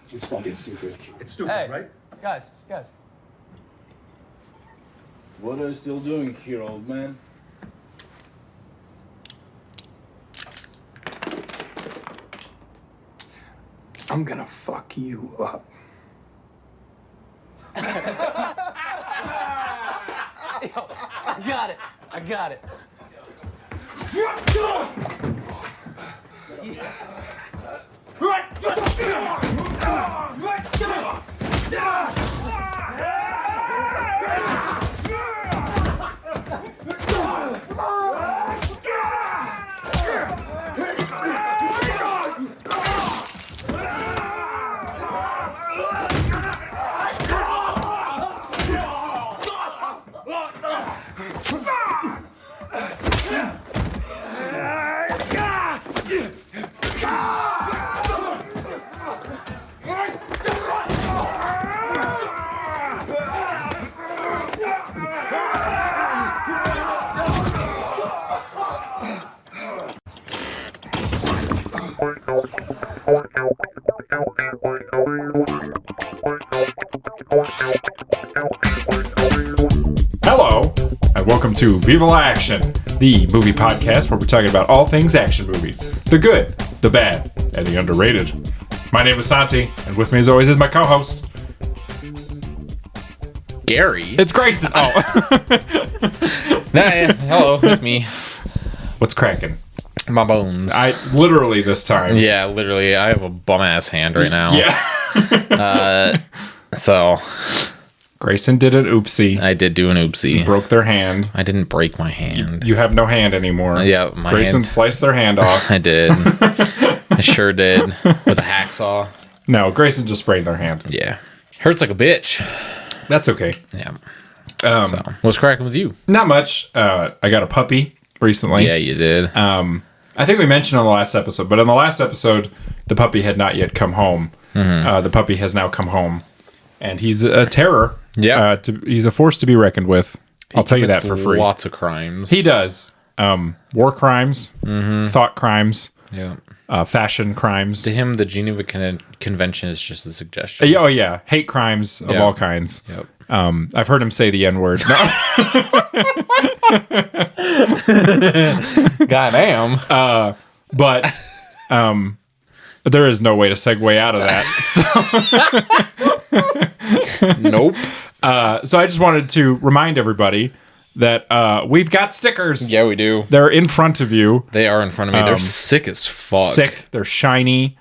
It's fucking stupid. It's stupid, Hey, right? Guys. What are you still doing here, old man? I'm gonna fuck you up. I got it. Hello, and welcome to Viva La Action, the movie podcast where we're talking about all things action movies. The good, the bad, and the underrated. My name is Santi, and with me as always is my co-host, Gary. It's Grayson. Oh. Hello, it's me. What's cracking? My bones. Literally this time. Yeah, literally. I have a bum-ass hand right now. Yeah. So, Grayson did an oopsie. I did do an oopsie. Broke their hand. I didn't break my hand. You have no hand anymore. Yeah, my Grayson hand. sliced their hand off. I did. I sure did. With a hacksaw. No, Grayson just sprained their hand. Yeah. Hurts like a bitch. That's okay. Yeah. So, what's cracking with you? Not much. I got a puppy recently. Yeah, you did. I think we mentioned on the last episode, but in the last episode, the puppy had not yet come home. Mm-hmm. The puppy has now come home, and he's a terror. Yeah. He's a force to be reckoned with. I'll tell you that for free. Lots of crimes. He does. War crimes, thought crimes, Yeah. fashion crimes. To him, the Geneva Convention is just a suggestion. Oh, yeah. Hate crimes of all kinds. Yep. I've heard him say the N-word. No. Goddamn. But there is no way to segue out of that. So, Nope. so I just wanted to remind everybody that we've got stickers. Yeah, we do. They're in front of you. They are in front of me. They're sick as fuck. Sick. They're shiny.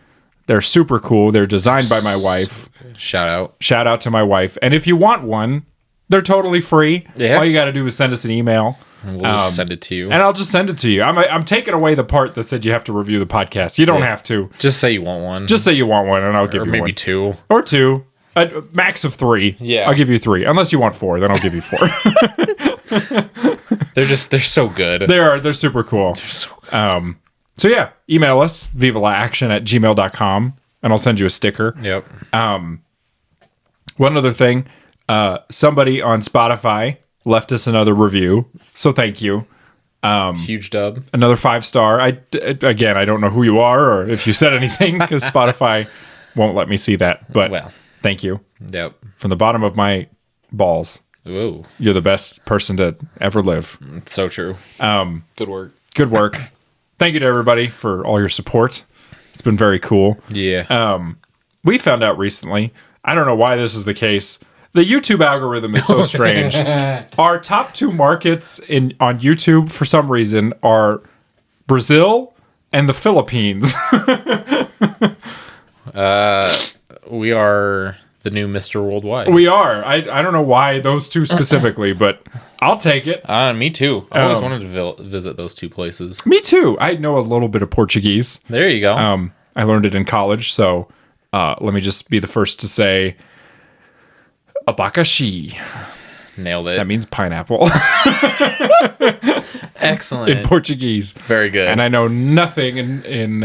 They're super cool. They're designed by my wife. Shout out. Shout out to my wife. And if you want one, they're totally free. Yeah. All you got to do is send us an email. We'll just send it to you. And I'll just send it to you. I'm taking away the part that said you have to review the podcast. You don't have to. Just say you want one. Just say you want one, and I'll give or you maybe one. two. Or two. A max of 3. Yeah. I'll give you 3. Unless you want 4, then I'll give you 4. They're so good. They're super cool. They're so good. So yeah, email us, vivalaaction@gmail.com, and I'll send you a sticker. Yep. One other thing, somebody on Spotify left us another review, so thank you. Huge dub. Another 5-star. I don't know who you are or if you said anything because Spotify won't let me see that. But Well. thank you Yep. from the bottom of my balls. Ooh. You're the best person to ever live. It's so true. Good work. Good work. Thank you to everybody for all your support. It's been very cool. Yeah. We found out recently, I don't know why this is the case. The YouTube algorithm is so strange. Our top 2 markets on YouTube, for some reason, are Brazil and the Philippines. We are the new Mr. Worldwide. We are. I don't know why those 2 specifically, but I'll take it. Me too. I always wanted to visit those 2 places. Me too. I know a little bit of Portuguese. There you go. I learned it in college, so let me just be the first to say abacaxi. Nailed it. That means pineapple Excellent. in Portuguese. Very good. And I know nothing in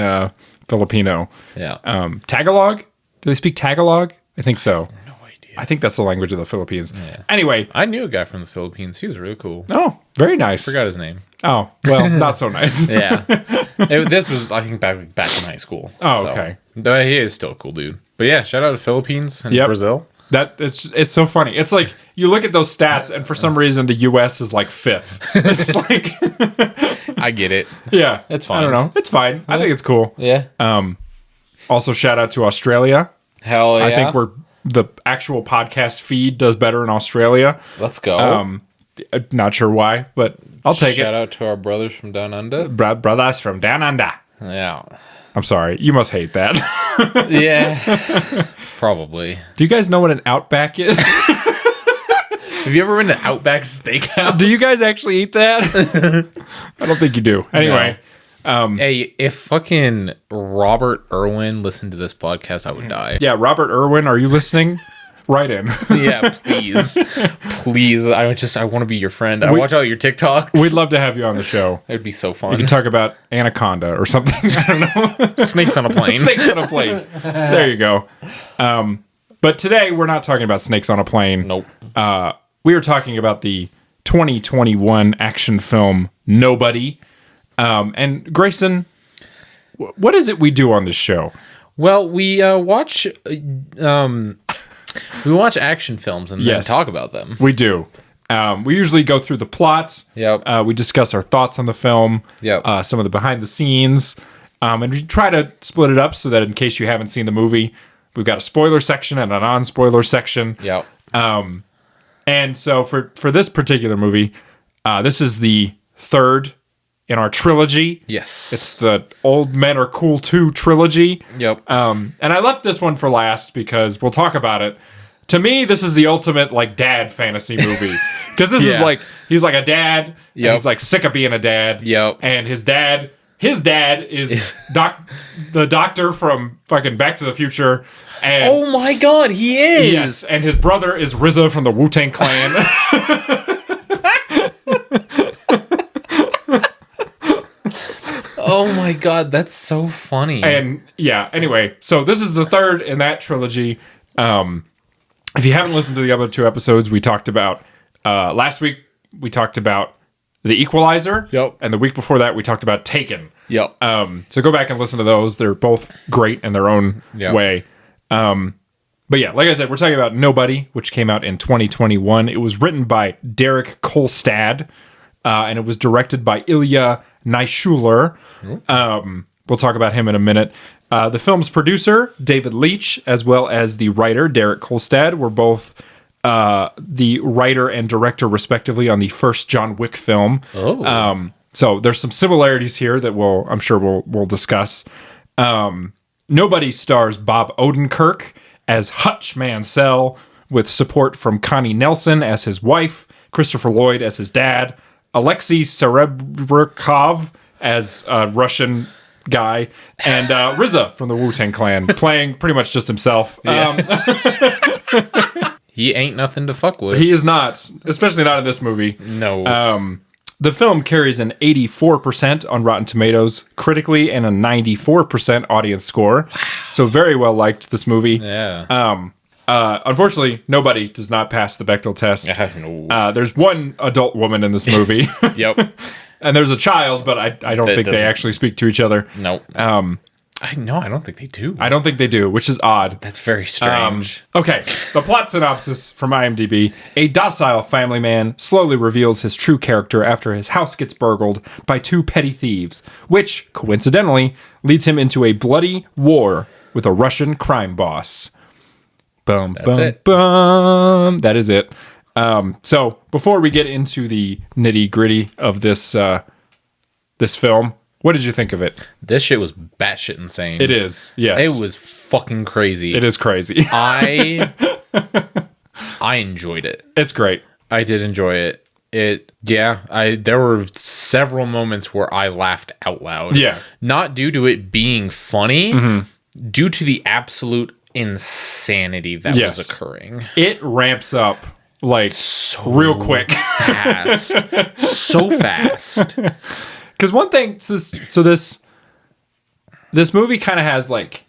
Filipino. Yeah. Tagalog? Do they speak Tagalog? I think so. No idea. I think that's the language of the Philippines. Yeah. Anyway. I knew a guy from the Philippines. He was really cool. Oh, very nice. Forgot his name. Oh, well, not so nice. Yeah. This was, I think, back in high school. Oh, okay. He is still a cool dude. But yeah, shout out to Philippines and Yep. Brazil. That it's so funny. It's like you look at those stats, and for some reason the U.S. is like 5th. It's like, I get it. yeah, It's fine. I don't know. It's fine. I think it's cool. Yeah. Also, shout out to Australia. Hell yeah. I think the actual podcast feed does better in Australia. Let's go. Not sure why, but I'll take Shout it. out to our brothers from down under. Brothers from down under. Yeah. I'm sorry. You must hate that. Yeah. Probably. Do you guys know what an Outback is? Have you ever been to Outback Steakhouse? Do you guys actually eat that? I don't think you do. Anyway. Hey, if fucking Robert Irwin listened to this podcast, I would die. Yeah, Robert Irwin, are you listening? Right in. Yeah, please. Please. I want to be your friend. I watch all your TikToks. We'd love to have you on the show. It'd be so We fun. can talk about Anaconda or something. I don't know. Snakes on a plane. Snakes on a plane. There you go. But today we're not talking about snakes on a plane. Nope. We are talking about the 2021 action film Nobody. And Grayson, what is it we do on this show? Well, we watch action films and then Yes. talk about them. We do. We usually go through the plots. Yep. We discuss our thoughts on the film. Yep. Some of the behind the scenes. And we try to split it up so that in case you haven't seen the movie, we've got a spoiler section and a non-spoiler section. Yep. And so for this particular movie, this is the third in our trilogy. Yes. It's the Old Men Are Cool 2 trilogy. Yep. And I left this one for last because we'll talk about it. To me, this is the ultimate like dad fantasy movie. Because this is Yeah. like, he's like a dad. And Yep. he's like sick of being a dad. Yep. And his dad is the doctor from fucking Back to the Future. And Oh my god, he is. yes, and his brother is RZA from the Wu-Tang Clan. Oh my god, that's so funny. And yeah, anyway, so this is the third in that trilogy. If you haven't listened to the other two episodes, we talked about last week we talked about The Equalizer. Yep. And the week before that we talked about Taken. Yep. So go back and listen to those. They're both great in their own Yep. way. But yeah, like I said, we're talking about Nobody, which came out in 2021. It was written by Derek Kolstad, and it was directed by Ilya Naishuller. We'll talk about him in a minute. The film's producer, David Leitch, as well as the writer, Derek Kolstad, were both the writer and director, respectively, on the first John Wick film. Oh. So there's some similarities here that I'm sure we'll discuss. Nobody stars Bob Odenkirk as Hutch Mansell, with support from Connie Nelson as his wife, Christopher Lloyd as his dad, Alexei Serebrikov as a Russian guy, and RZA from the Wu-Tang Clan, playing pretty much just himself. He ain't nothing to fuck with. He is not, especially not in this movie. No. The film carries an 84% on Rotten Tomatoes critically and a 94% audience score. So very well liked, this movie. Yeah. Unfortunately, nobody does not pass the Bechdel test. No. There's one adult woman in this movie. Yep. And there's a child, but I don't That think they doesn't- actually speak to each other. No. I don't think they do. I don't think they do, which is odd. That's very strange. Okay, the plot synopsis from IMDb. A docile family man slowly reveals his true character after his house gets burgled by two petty thieves, which, coincidentally, leads him into a bloody war with a Russian crime boss. Boom, That's boom, it. boom. That is it. So, before we get into the nitty-gritty of this film, what did you think of it? This shit was batshit insane. It is, yes. It was fucking crazy. It is crazy. I enjoyed it. It's great. I did enjoy it. There were several moments where I laughed out loud. Yeah. Not due to it being funny, due to the absolute insanity that Yes. was occurring. It ramps up like real quick. Fast. So fast. Because one thing, this movie kind of has like,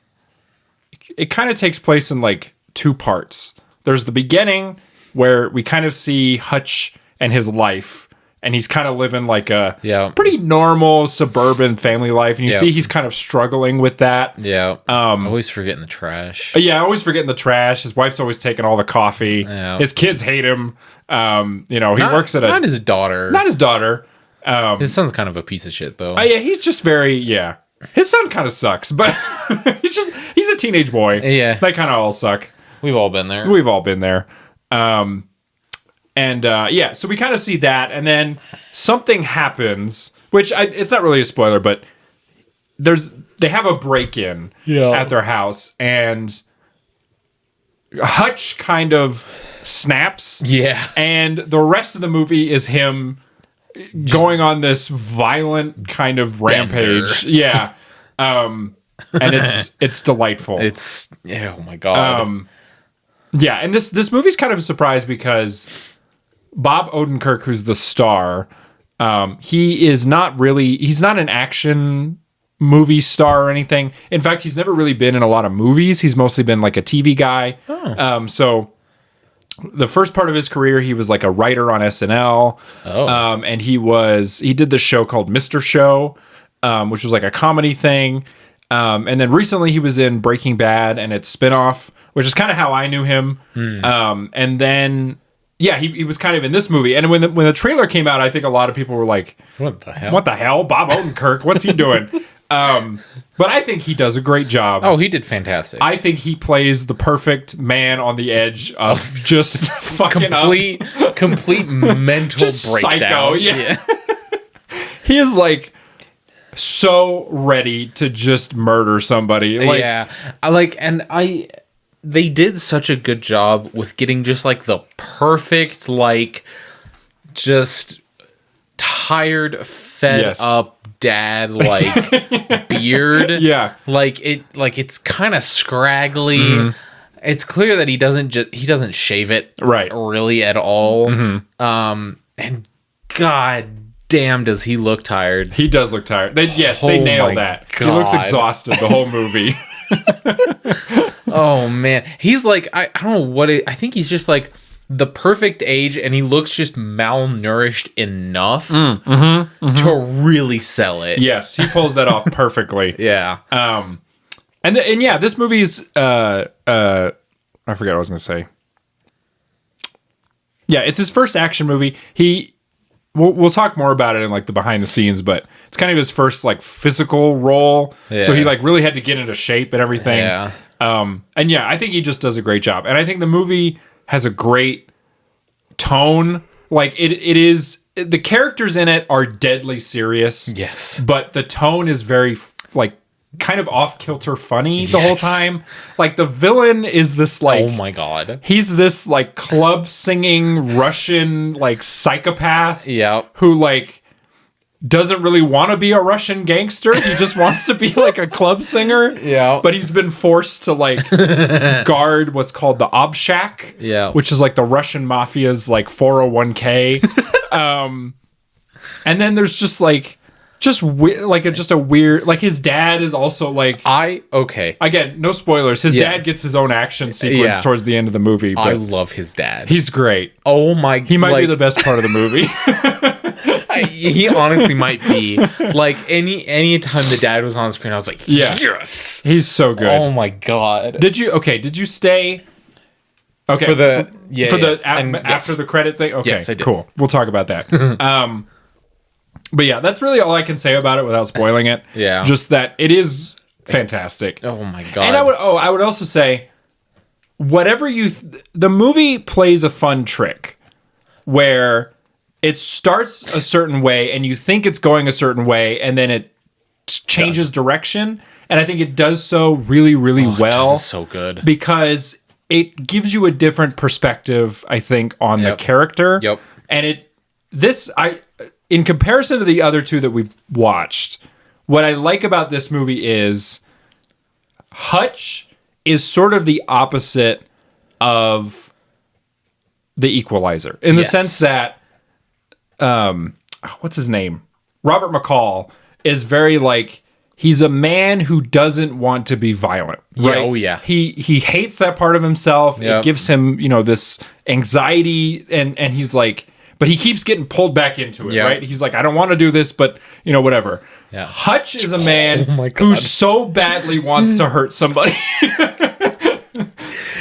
it kind of takes place in like two parts. There's the beginning where we kind of see Hutch and his life and he's kind of living like a Yeah. pretty normal suburban family life. And you Yeah. see he's kind of struggling with that. Yeah. Always forgetting the trash. Yeah, always forgetting the trash. His wife's always taking all the coffee. Yeah. His kids hate him. He works at Not his daughter. not his daughter. His son's kind of a piece of shit, though. Yeah, he's just very, His son kind of sucks, but he's a teenage boy. Yeah. They kind of all suck. We've all been there. We've all been there. So we kind of see that, and then something happens, which it's not really a spoiler, but they have a break-in at their house, and Hutch kind of snaps. Yeah. And the rest of the movie is him going on this violent kind of rampage. Yeah. And it's delightful. Oh my God. Yeah, and this movie's kind of a surprise because Bob Odenkirk, who's the star, he's not an action movie star or anything. In fact, he's never really been in a lot of movies. He's mostly been like a TV guy. So the first part of his career, he was like a writer on SNL. And he did this show called Mr. Show, which was like a comedy thing. And then recently he was in Breaking Bad and its spinoff, which is kind of how I knew him. And then, he was kind of in this movie. And when the trailer came out, I think a lot of people were like, what the hell? What the hell? Bob Odenkirk, what's he doing? But I think he does a great job. Oh, he did fantastic. I think he plays the perfect man on the edge of just fucking complete mental just breakdown. Psycho. Yeah. He is like so ready to just murder somebody. They did such a good job with getting just like the perfect, like, just tired, fed up dad, like beard. Yeah. It's kind of scraggly. It's clear that he doesn't shave it really at all. And God damn, does he look tired. He does look tired. They nailed that. God. He looks exhausted the whole movie. Oh man, he's like I don't know what I think he's just like the perfect age, and he looks just malnourished enough to really sell it. Yes, he pulls that off perfectly. Yeah. This movie is I forgot what I was going to say. Yeah, it's his first action movie. We'll talk more about it in like the behind the scenes, but it's kind of his first like physical role. Yeah. So he like really had to get into shape and everything. Yeah. I think he just does a great job. And I think the movie has a great tone. Like it is, the characters in it are deadly serious. Yes. But the tone is very like kind of off-kilter funny the whole time. Like the villain is this like, oh my God, he's this like club singing Russian like psychopath. Yeah. Who like doesn't really want to be a Russian gangster. He just wants to be like a club singer. Yeah. But he's been forced to like guard what's called the Obshak. Yeah. Which is like the Russian mafia's like 401k. And then there's just like just a weird, like his dad is also like again, no spoilers, his dad gets his own action sequence towards the end of the movie, but I love his dad. He's great. Oh my, he might be the best part of the movie. He honestly might be. Like any time the dad was on screen, I was like, yes, he's so good. Oh my God. Did you stay for the after the credit thing? Okay, yes, I did. Cool, we'll talk about that. But yeah, that's really all I can say about it without spoiling it. Yeah. Just that it is fantastic. Oh my God. And I would also say, whatever the movie plays a fun trick where it starts a certain way and you think it's going a certain way and then it changes direction. And I think it does so really, really well. It does so good. Because it gives you a different perspective, I think, on the character. Yep. And in comparison to the other two that we've watched, what I like about this movie is Hutch is sort of the opposite of The Equalizer in the sense that what's his name? Robert McCall is very like, he's a man who doesn't want to be violent. Right? Yeah, oh yeah. He hates that part of himself. Yep. It gives him, this anxiety and he's like, but he keeps getting pulled back into it, Yeah. right? He's like, I don't want to do this, but whatever. Yeah. Hutch is a man Oh my God. who so badly wants to hurt somebody.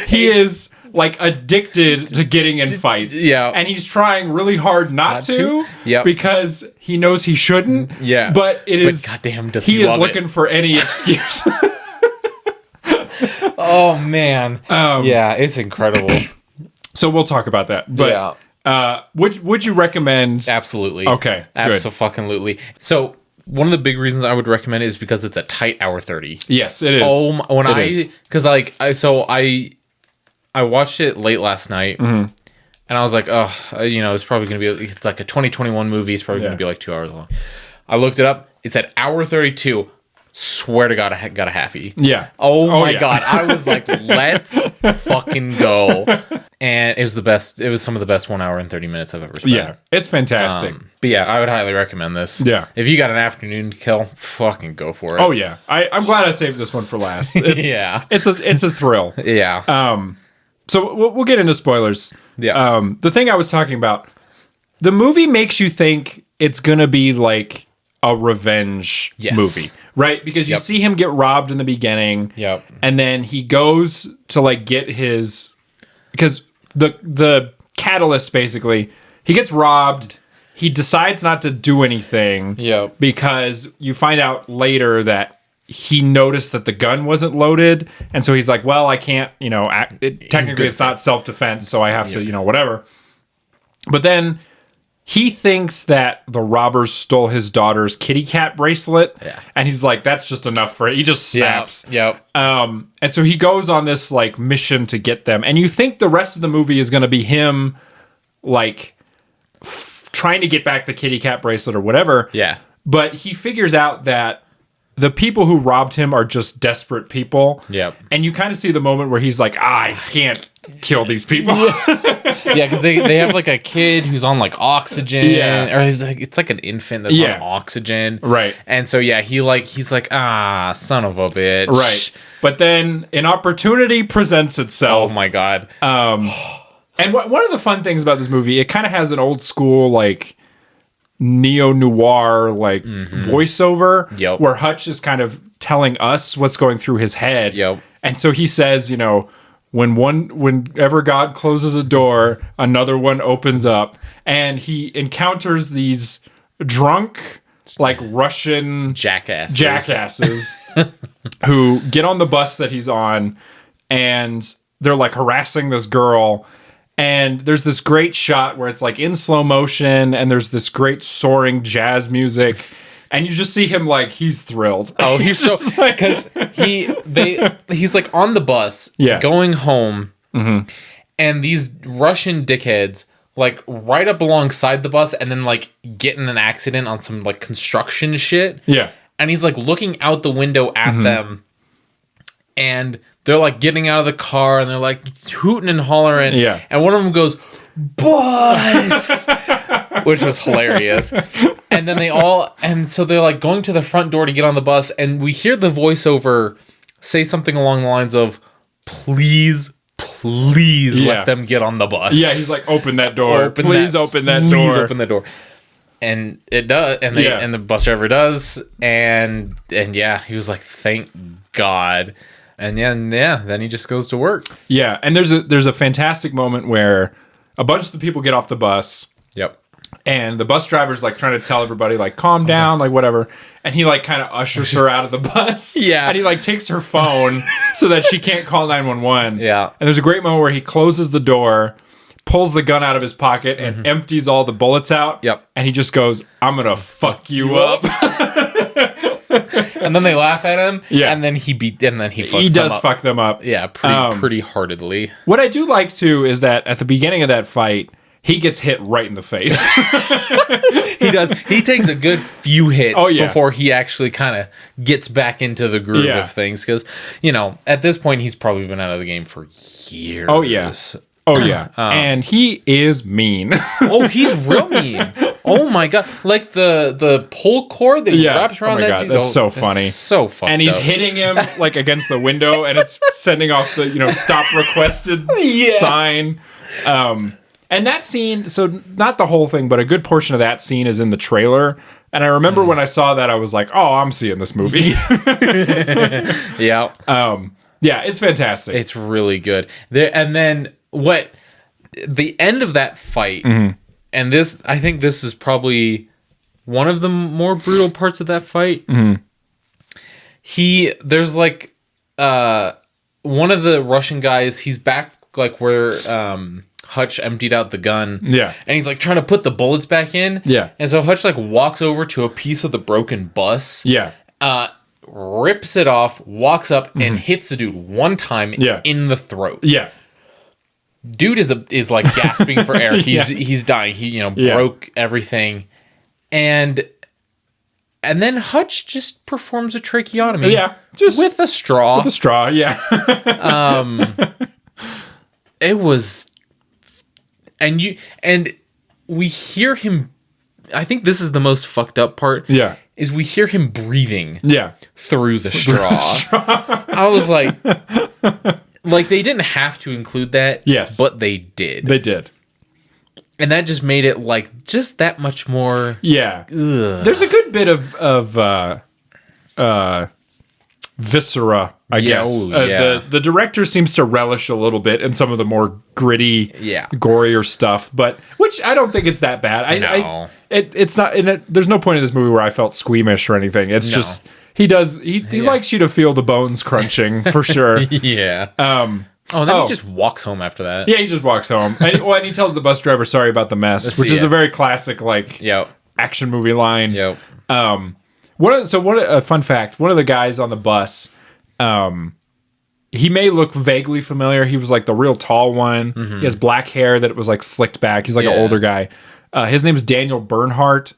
He is like addicted to getting in fights. Yeah. And he's trying really hard not to. Yep. Because he knows he shouldn't. Yeah. But it is. goddamn, does he he is love looking for any excuse. Oh man. Yeah, it's incredible. So we'll talk about that. But would you recommend? Absolutely. Okay, good. Absolutely. So one of the big reasons I would recommend it is because it's a tight hour 30. Yes, it is. I watched it late last night, and I was like, oh, it's probably gonna be. It's like a 2021 movie. It's probably gonna be like 2 hours long. I looked it up. It's at hour 32. Swear to God, I got a halfie. Yeah. Oh my yeah. God. I was like, let's fucking go. And it was the best. It was some of the best 1 hour and 30 minutes I've ever spent. Yeah, it's fantastic. But yeah, I would highly recommend this. Yeah. If you got an afternoon to kill, fucking go for it. Oh yeah, I'm glad I saved this one for last. It's, Yeah. it's a thrill. Yeah. So we'll get into spoilers. Yeah. The thing I was talking about, the movie makes you think it's gonna be like a revenge Yes. movie, right? Because you Yep. see him get robbed in the beginning. Yep. And then he goes to like get his, because the catalyst basically, he gets robbed. He decides not to do anything. Yep. Because you find out later that he noticed that the gun wasn't loaded, and so he's like, well, I can't, technically it's not self-defense, so I have to, whatever. But then he thinks that the robbers stole his daughter's kitty cat bracelet, and he's like, that's just enough for it. He just snaps. Yep. And so he goes on this like mission to get them, and you think the rest of the movie is going to be him like trying to get back the kitty cat bracelet or whatever. Yeah. But he figures out that the people who robbed him are just desperate people. Yep. And you kind of see the moment where he's like, I can't kill these people. Yeah, because they have like a kid who's on like oxygen, or it's like an infant that's on oxygen, Right. And so he's like, son of a bitch, Right. But then an opportunity presents itself. Oh my God. And one of the fun things about this movie, it kind of has an old school like neo-noir like voiceover. Yep. Where Hutch is kind of telling us what's going through his head. Yep. And so he says, whenever God closes a door, another one opens up, and he encounters these drunk, like Russian jackasses who get on the bus that he's on, and they're like harassing this girl. And there's this great shot where it's like in slow motion, and there's this great soaring jazz music. And you just see him like he's thrilled. Oh, he's so because he's like on the bus going home, and these Russian dickheads like right up alongside the bus, and then like get in an accident on some like construction shit. Yeah, and he's like looking out the window at them, and they're like getting out of the car, and they're like hooting and hollering. Yeah, and one of them goes, "Bus," which was hilarious. And then so they're like going to the front door to get on the bus, and we hear the voiceover say something along the lines of, please let them get on the bus. Yeah, he's like, open that door. Please open that door. Please open the door. And it does, and the bus driver does, and he was like, thank God. And then he just goes to work. Yeah, and there's a fantastic moment where a bunch of the people get off the bus. Yep. And the bus driver's like trying to tell everybody like calm down, like whatever. And he like kind of ushers her out of the bus. Yeah. And he like takes her phone so that she can't call 911. Yeah. And there's a great moment where he closes the door, pulls the gun out of his pocket, and empties all the bullets out. Yep. And he just goes, I'm gonna fuck you up. And then they laugh at him. Yeah. And then he fucks he does them up. fuck them up. Yeah, pretty heartedly. What I do like too is that at the beginning of that fight, he gets hit right in the face. He does. He takes a good few hits yeah. before he actually kind of gets back into the groove of things. Because, at this point, he's probably been out of the game for years. Oh, yeah. Oh, yeah. And he is mean. Oh, he's real mean. Oh, my God. Like the pull cord that he wraps around that dude. That's so funny. So fucked And he's up. hitting him like against the window, and it's sending off the, stop requested sign. And that scene, so not the whole thing, but a good portion of that scene is in the trailer. And I remember when I saw that, I was like, oh, I'm seeing this movie. Yeah. Yeah, it's fantastic. It's really good. And then the end of that fight, and this, I think this is probably one of the more brutal parts of that fight. There's like one of the Russian guys, he's back like where Hutch emptied out the gun. Yeah. And he's like trying to put the bullets back in. Yeah. And so Hutch like walks over to a piece of the broken bus. Yeah. Rips it off, walks up and hits the dude one time in the throat. Yeah. Dude is like gasping for air. He's dying. He broke everything. And then Hutch just performs a tracheotomy. Yeah. Just with a straw. With a straw, yeah. It was, and we hear him. I think this is the most fucked up part. Yeah, is we hear him breathing. Yeah, through the straw. I was like they didn't have to include that. Yes, but they did. They did, and that just made it like just that much more. Yeah, there's a good bit of viscera, I guess. The director seems to relish a little bit in some of the more gritty, gorier stuff, but which I don't think it's that bad. It's not. There's no point in this movie where I felt squeamish or anything. It's just he likes you to feel the bones crunching for sure. Yeah. Then he just walks home after that. Yeah, he just walks home, and he tells the bus driver sorry about the mess, which is a very classic action movie line. Yep. A fun fact, one of the guys on the bus, he may look vaguely familiar. He was like the real tall one. He has black hair that was like slicked back. He's like an older guy. His name's Daniel Bernhardt.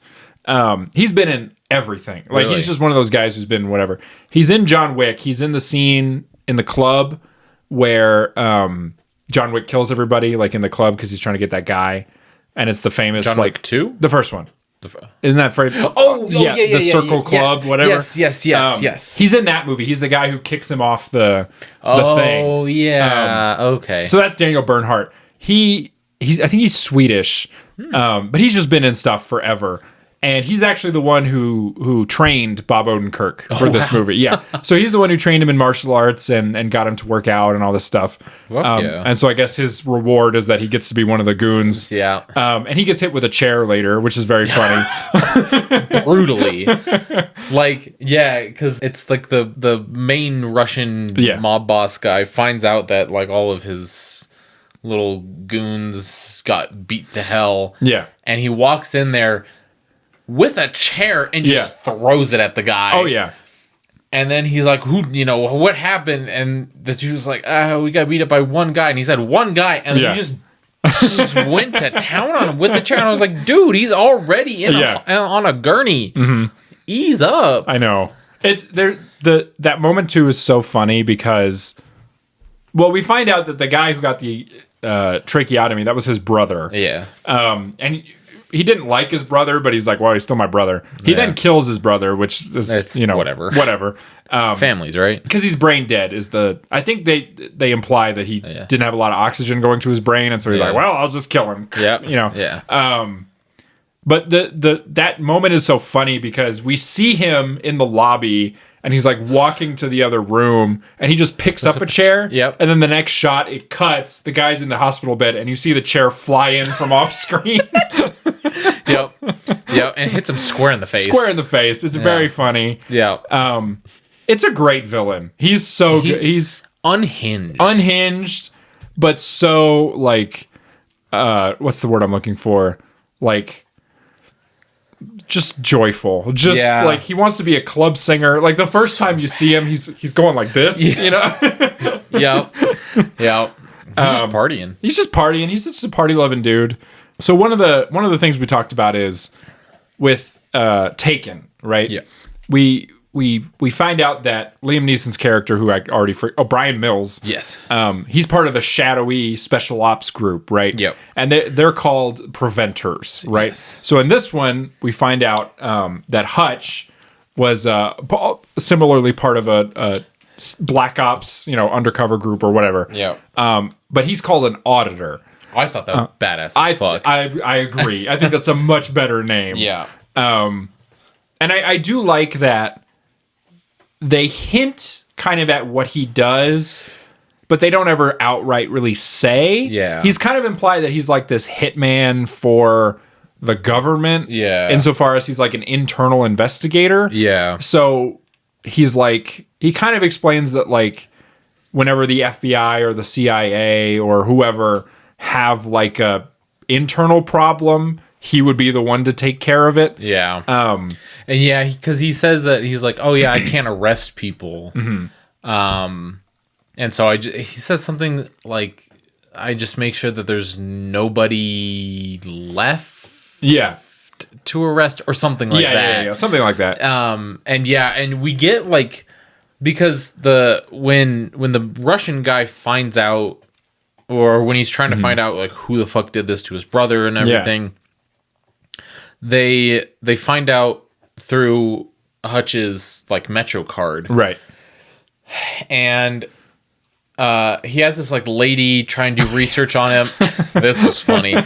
He's been in everything. Like he's just one of those guys who's been whatever. He's in John Wick. He's in the scene in the club where John Wick kills everybody, like in the club because he's trying to get that guy. And it's the famous John Wick 2? The first one. Isn't that phrase? The Circle Club, whatever. Yes. He's in that movie. He's the guy who kicks him off the thing. Oh yeah. Okay. So that's Daniel Bernhardt. I think he's Swedish, but he's just been in stuff forever. And he's actually the one who trained Bob Odenkirk for this movie. Yeah. So he's the one who trained him in martial arts and got him to work out and all this stuff. And so I guess his reward is that he gets to be one of the goons. Yeah. And he gets hit with a chair later, which is very funny. Brutally. Because it's like the main Russian mob boss guy finds out that like all of his little goons got beat to hell. Yeah. And he walks in there with a chair and just throws it at the guy. Oh yeah. And then he's like, what happened? And the dude's like, we got beat up by one guy. And he said one guy, and then he just went to town on him with the chair. And I was like, dude, he's already on a gurney. Mm-hmm. Ease up. I know. It's there. That moment too is so funny because, well, we find out that the guy who got the tracheotomy, that was his brother. Yeah. And he didn't like his brother, but he's like, well, he's still my brother. He then kills his brother, which is, whatever. Families, right? Because he's brain dead I think they imply that he didn't have a lot of oxygen going to his brain. And so he's like, well, I'll just kill him. Yeah. Yeah. But that moment is so funny because we see him in the lobby and he's like walking to the other room and he just picks up a chair. Yep. And then the next shot, it cuts. The guy's in the hospital bed and you see the chair fly in from off screen. Yep. And hits him square in the face. It's very funny. Yeah. It's a great villain. He's so good. He's unhinged, but so like, what's the word I'm looking for? Like, just joyful. Like he wants to be a club singer. Like the first time you see him, he's going like this, Yeah. He's just partying. He's just a party loving dude. So one of the things we talked about is with Taken, right? Yeah. We find out that Liam Neeson's character, who I already Brian Mills, yes, he's part of the shadowy special ops group, right? Yep. And they're called Preventers, right? Yes. So in this one, we find out that Hutch was similarly part of a Black Ops, undercover group or whatever. Yeah. But he's called an auditor. I thought that was badass as fuck. I agree. I think that's a much better name. Yeah. And I do like that they hint kind of at what he does, but they don't ever outright really say. Yeah. He's kind of implied that he's like this hitman for the government. Yeah. Insofar as he's like an internal investigator. Yeah. So he's like, he kind of explains that like whenever the FBI or the CIA or whoever have like a internal problem, he would be the one to take care of it. Yeah. And yeah, because he says that he's like, oh yeah, I can't arrest people. And so he says something like, I just make sure that there's nobody left. Yeah. To arrest or something like that. Yeah, something like that. And we get like, because when the Russian guy finds out, or when he's trying to find out like who the fuck did this to his brother and everything, they find out through Hutch's like Metro card, right? And he has this like lady trying to do research on him. This was funny.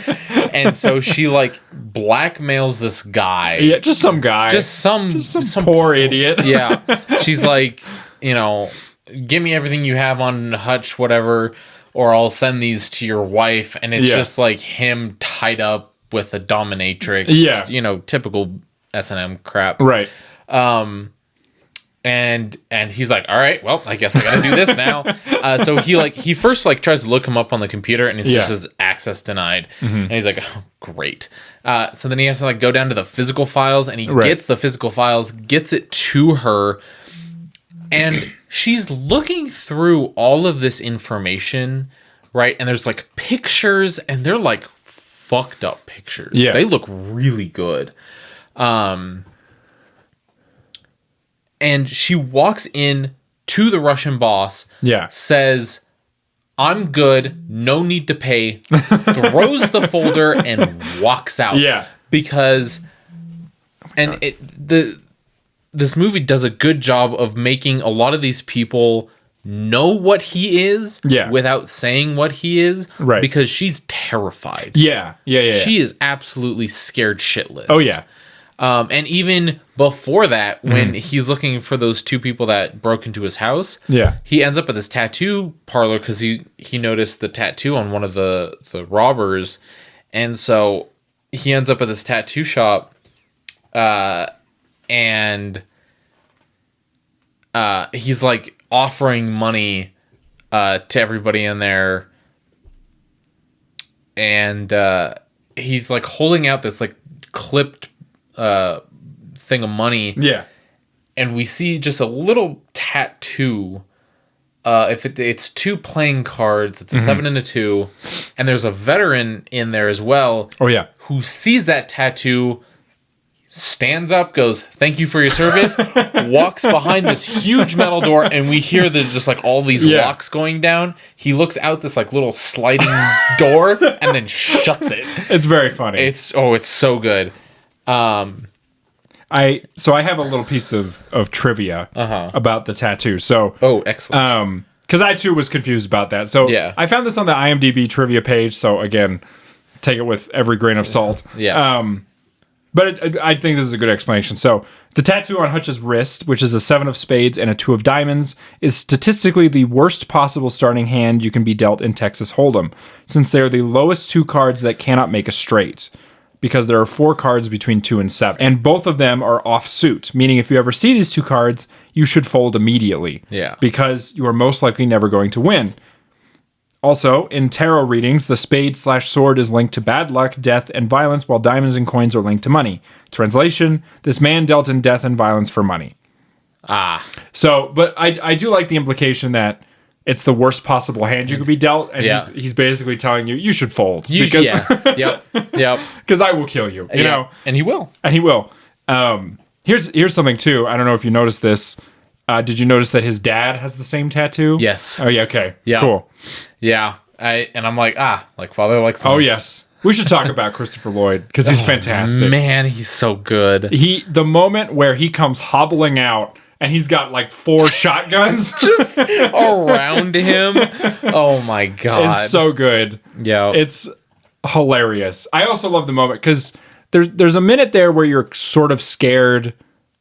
And so she like blackmails this guy. Yeah, just some guy. Just some poor idiot. Yeah. She's like, give me everything you have on Hutch, whatever, or I'll send these to your wife. And it's just like him tied up with a dominatrix. Yeah. Typical S&M crap. Right. And he's like, all right, well, I guess I gotta do this now. So he first like tries to look him up on the computer, and it's just his access denied. And he's like, oh, great. So then he has to like go down to the physical files, and he gets the physical files, gets it to her, and she's looking through all of this information, right? And there's like pictures, and they're like fucked up pictures. Yeah, they look really good. And she walks in to the Russian boss. Yeah. Says, I'm good. No need to pay. Throws the folder and walks out. Yeah. Because, this movie does a good job of making a lot of these people know what he is without saying what he is. Right. Because she's terrified. Yeah. She is absolutely scared shitless. Oh, yeah. And even before that, when he's looking for those two people that broke into his house, he ends up at this tattoo parlor because he noticed the tattoo on one of the robbers, and so he ends up at this tattoo shop, and he's like offering money to everybody in there, and he's like holding out this like clipped thing of money. Yeah. And we see just a little tattoo. It's two playing cards. It's a 7 and a 2. And there's a veteran in there as well. Oh, yeah. Who sees that tattoo, stands up, goes, thank you for your service, walks behind this huge metal door, and we hear there's just like all these locks going down. He looks out this like little sliding door and then shuts it. It's very funny. It's so good. I have a little piece of trivia about the tattoo. So excellent. Because I too was confused about that. So I found this on the IMDb trivia page. So again, take it with every grain of salt. But I think this is a good explanation. So the tattoo on Hutch's wrist, which is a 7 of spades and a 2 of diamonds, is statistically the worst possible starting hand you can be dealt in Texas Hold'em, since they are the lowest 2 cards that cannot make a straight. Because there are 4 cards between 2 and 7. And both of them are offsuit, meaning if you ever see these 2 cards, you should fold immediately. Yeah. Because you are most likely never going to win. Also, in tarot readings, the spade/sword is linked to bad luck, death, and violence, while diamonds and coins are linked to money. Translation, this man dealt in death and violence for money. So, but I do like the implication that it's the worst possible hand you could be dealt, and he's basically telling you should fold. Because I will kill you. You know, and he will. Here's something too. I don't know if you noticed this. Did you notice that his dad has the same tattoo? Yes. Oh yeah. Okay. Yeah. Cool. Yeah. I'm like father like son. Oh yes. We should talk about Christopher Lloyd because he's fantastic. Man, he's so good. The moment where he comes hobbling out and he's got like 4 shotguns just around him. Oh my god, it's so good. Yeah, it's hilarious. I also love the moment because there's a minute there where you're sort of scared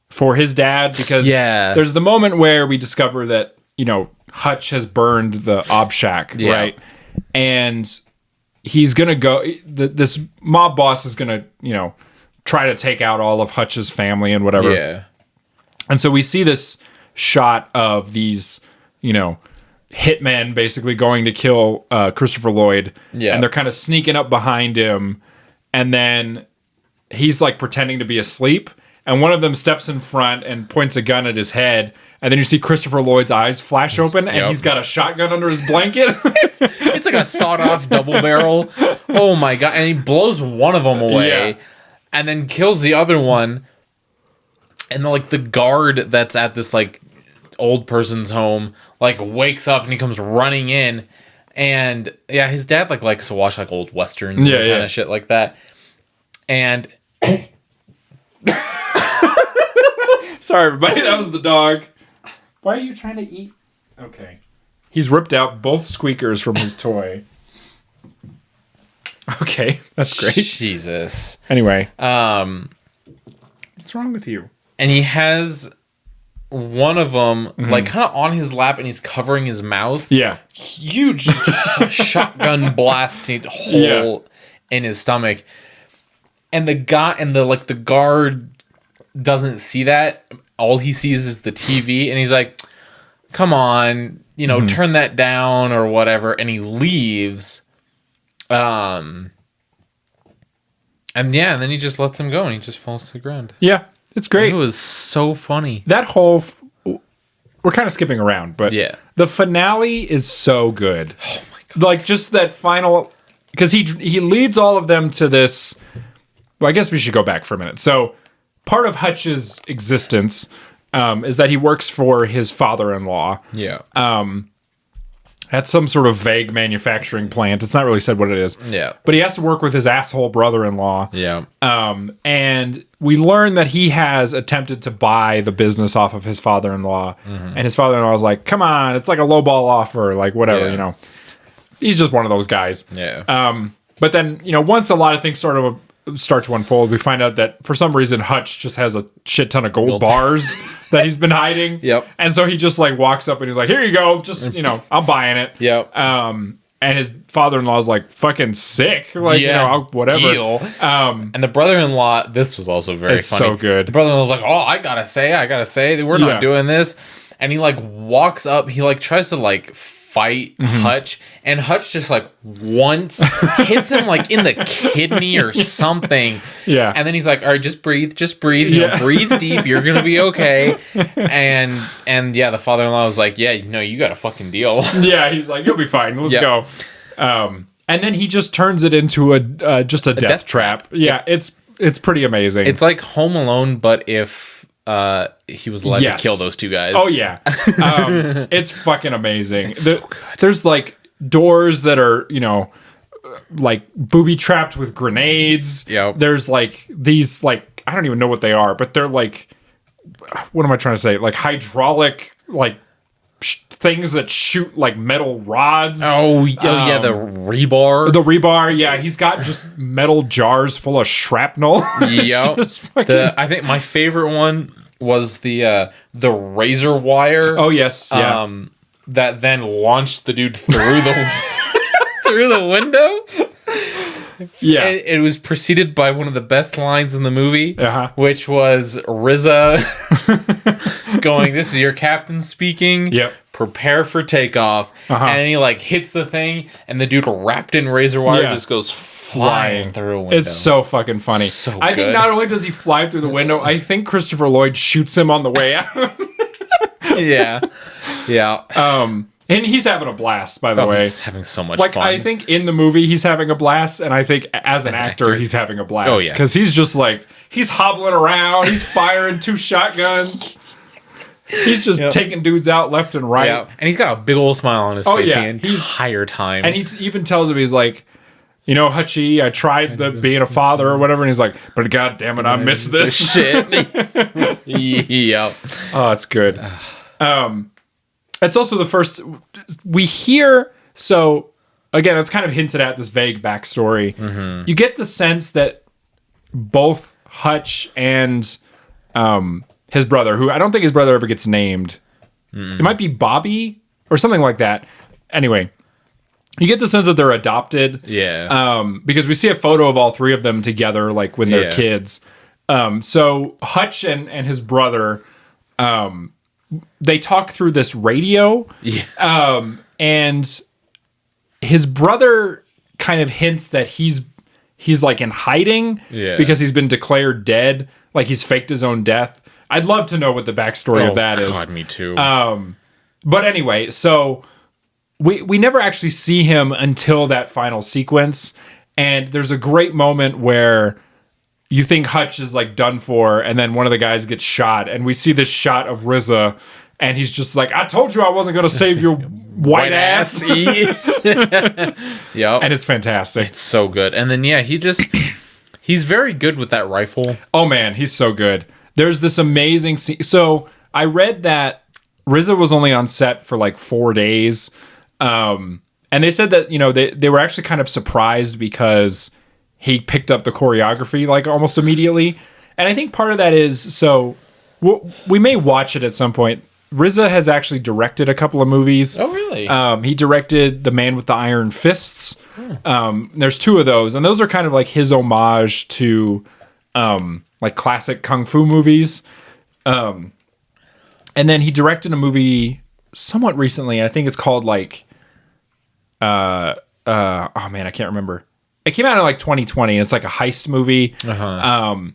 for his dad because there's the moment where we discover that, you know, Hutch has burned the ob shack, right? And he's gonna go. This mob boss is gonna, you know, try to take out all of Hutch's family and whatever. Yeah. And so we see this shot of these, you know, hitmen basically going to kill Christopher Lloyd. Yeah. And they're kind of sneaking up behind him. And then he's like pretending to be asleep. And one of them steps in front and points a gun at his head. And then you see Christopher Lloyd's eyes flash open and he's got a shotgun under his blanket. It's like a sawed-off double barrel. Oh my god. And he blows one of them away and then kills the other one. And like the guard that's at this like old person's home like wakes up and he comes running in. And yeah, his dad like likes to watch like old westerns and kind of shit like that. And sorry everybody, that was the dog. Why are you trying to eat? Okay. He's ripped out both squeakers from his toy. Okay, that's great. Jesus. Anyway, what's wrong with you? And he has one of them like kind of on his lap and he's covering his mouth. Yeah. Huge shotgun blast hole in his stomach. And the guard doesn't see that. All he sees is the TV and he's like, come on, you know, turn that down or whatever. And he leaves. And then he just lets him go and he just falls to the ground. Yeah, it's great. It was so funny. That whole... we're kind of skipping around, but the finale is so good. Oh my god. Like just that final... Because he leads all of them to this... Well, I guess we should go back for a minute. So part of Hutch's existence is that he works for his father-in-law. Yeah. At some sort of vague manufacturing plant. It's not really said what it is. Yeah. But he has to work with his asshole brother-in-law. Yeah. And we learn that he has attempted to buy the business off of his father-in-law. And his father-in-law is like, come on, it's like a lowball offer, like whatever, you know. He's just one of those guys. Yeah. But then, you know, once a lot of things sort of start to unfold, we find out that for some reason Hutch just has a shit ton of gold bars that he's been hiding. Yep. And so he just like walks up and he's like, here you go, just, you know, I'm buying it. Yep. And his father-in-law is like fucking sick, like, you know, whatever. Deal. And the brother-in-law, this was also very it's funny. So good. The brother-in-law's like, oh, I gotta say, we're not doing this. And he like walks up, he like tries to like fight Hutch, and Hutch just like once hits him like in the kidney or something. Yeah. And then he's like, all right, just breathe. You know, breathe deep. You're gonna be okay. And yeah, the father-in-law was like, yeah, you know, you got a fucking deal. Yeah, he's like, you'll be fine. Let's go. And then he just turns it into a death trap. Yeah, it's pretty amazing. It's like Home Alone, but if he was led to kill those two guys. Oh yeah. It's fucking amazing. It's so good. There's like doors that are, you know, like booby trapped with grenades. Yep. There's like these, like, I don't even know what they are, but they're like, what am I trying to say? Like hydraulic, like things that shoot like metal rods. Oh yeah, the rebar. The rebar, yeah. He's got just metal jars full of shrapnel. Yep. I think my favorite one was the razor wire. Oh yes, yeah. That then launched the dude through the through the window. Yeah, and it was preceded by one of the best lines in the movie, which was RZA going, "This is your captain speaking. Yep. Prepare for takeoff." And he like hits the thing, and the dude wrapped in razor wire just goes flying through a window. It's so fucking funny. So I think not only does he fly through the window, I think Christopher Lloyd shoots him on the way out. Yeah. And he's having a blast, by the way. He's having so much fun. Like, I think in the movie he's having a blast, and I think as an actor he's having a blast. Oh, yeah. Because he's just like, he's hobbling around, he's firing 2 shotguns. He's just taking dudes out left and right. Yeah. And he's got a big old smile on his face the entire time. And he even tells him, he's like, you know, Hutchie, I tried being a father or whatever. And he's like, but God damn it, I miss this shit. Yep. Oh, it's good. It's also the first we hear. So again, it's kind of hinted at this vague backstory. You get the sense that both Hutch and his brother, who I don't think his brother ever gets named, it might be Bobby or something like that. Anyway, you get the sense that they're adopted. Yeah. Because we see a photo of all three of them together, like when they're kids. So Hutch and his brother, they talk through this radio. Yeah. And his brother kind of hints that he's like in hiding because he's been declared dead. Like he's faked his own death. I'd love to know what the backstory of that is. God, me too. But anyway, so we never actually see him until that final sequence. And there's a great moment where you think Hutch is like done for, and then one of the guys gets shot, and we see this shot of RZA, and he's just like, I told you I wasn't going to save your white ass. Yep. And it's fantastic. It's so good. And then, he's very good with that rifle. Oh man, he's so good. There's this amazing scene. So I read that RZA was only on set for like 4 days. And they said that, you know, they were actually kind of surprised because he picked up the choreography like almost immediately. And I think part of that is, so we may watch it at some point. RZA has actually directed a couple of movies. Oh, really? He directed The Man with the Iron Fists. There's 2 of those, and those are kind of like his homage to like classic kung fu movies. And then he directed a movie somewhat recently. I think it's called like oh man, I can't remember. It came out in like 2020. And it's like a heist movie. And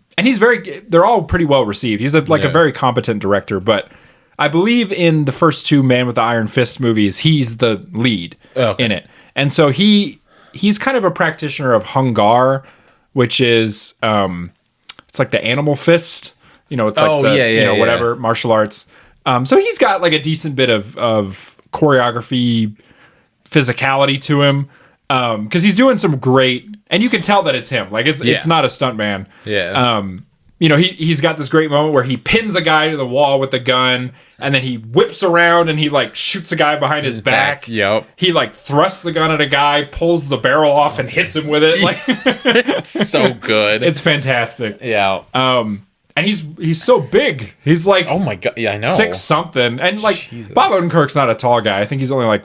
they're all pretty well received. He's a very competent director, but I believe in the first 2 Man with the Iron Fist movies, he's the lead in it. And so he's kind of a practitioner of Hung Gar, which is it's like the animal fist. You know, it's like whatever, martial arts. So he's got like a decent bit of choreography, physicality to him. Because he's doing some great, and you can tell that it's him. Like it's not a stuntman. Yeah. You know, he's got this great moment where he pins a guy to the wall with the gun, and then he whips around and he like shoots a guy behind his back. Yep. He like thrusts the gun at a guy, pulls the barrel off, and hits him with it. Like it's so good. It's fantastic. Yeah. And he's so big. He's like, oh my god, yeah, I know, 6 something, and like Jesus. Bob Odenkirk's not a tall guy. I think he's only like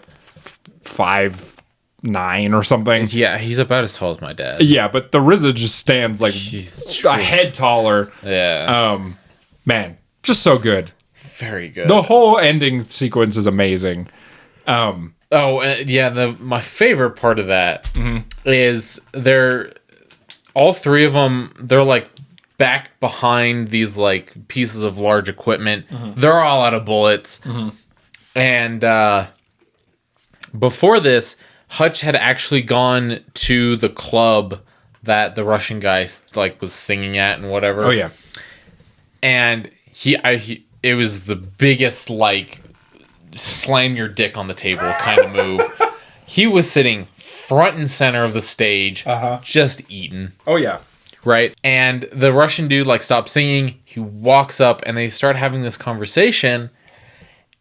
5'9" or something. Yeah, he's about as tall as my dad. Yeah, but the RZA just stands like a head taller. Yeah. Man, just so good. Very good. The whole ending sequence is amazing. My favorite part of that is all 3 of them, they're like back behind these like pieces of large equipment. They're all out of bullets. And before this, Hutch had actually gone to the club that the Russian guy like was singing at and whatever. Oh yeah. And it was the biggest like slam your dick on the table kind of move. He was sitting front and center of the stage, just eating. Oh yeah. Right? And the Russian dude like stops singing. He walks up and they start having this conversation,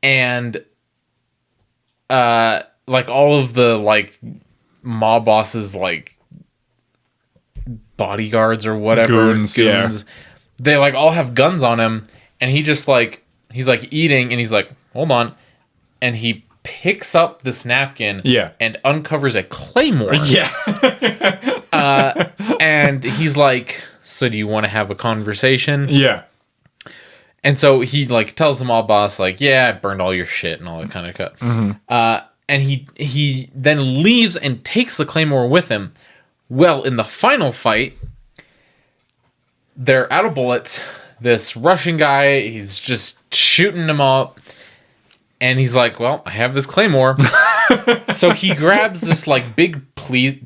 and like all of the like mob bosses, like bodyguards or whatever, goons. They like all have guns on him, and he just like he's like eating, and he's like, hold on, and he picks up this napkin and uncovers a claymore. And he's like, so do you want to have a conversation? Yeah. And so he like tells the mob boss like, yeah, I burned all your shit and all that kind of cut. And he then leaves and takes the claymore with him. Well, in the final fight, they're out of bullets. This Russian guy, he's just shooting them up. And he's like, well, I have this claymore. So he grabs this like big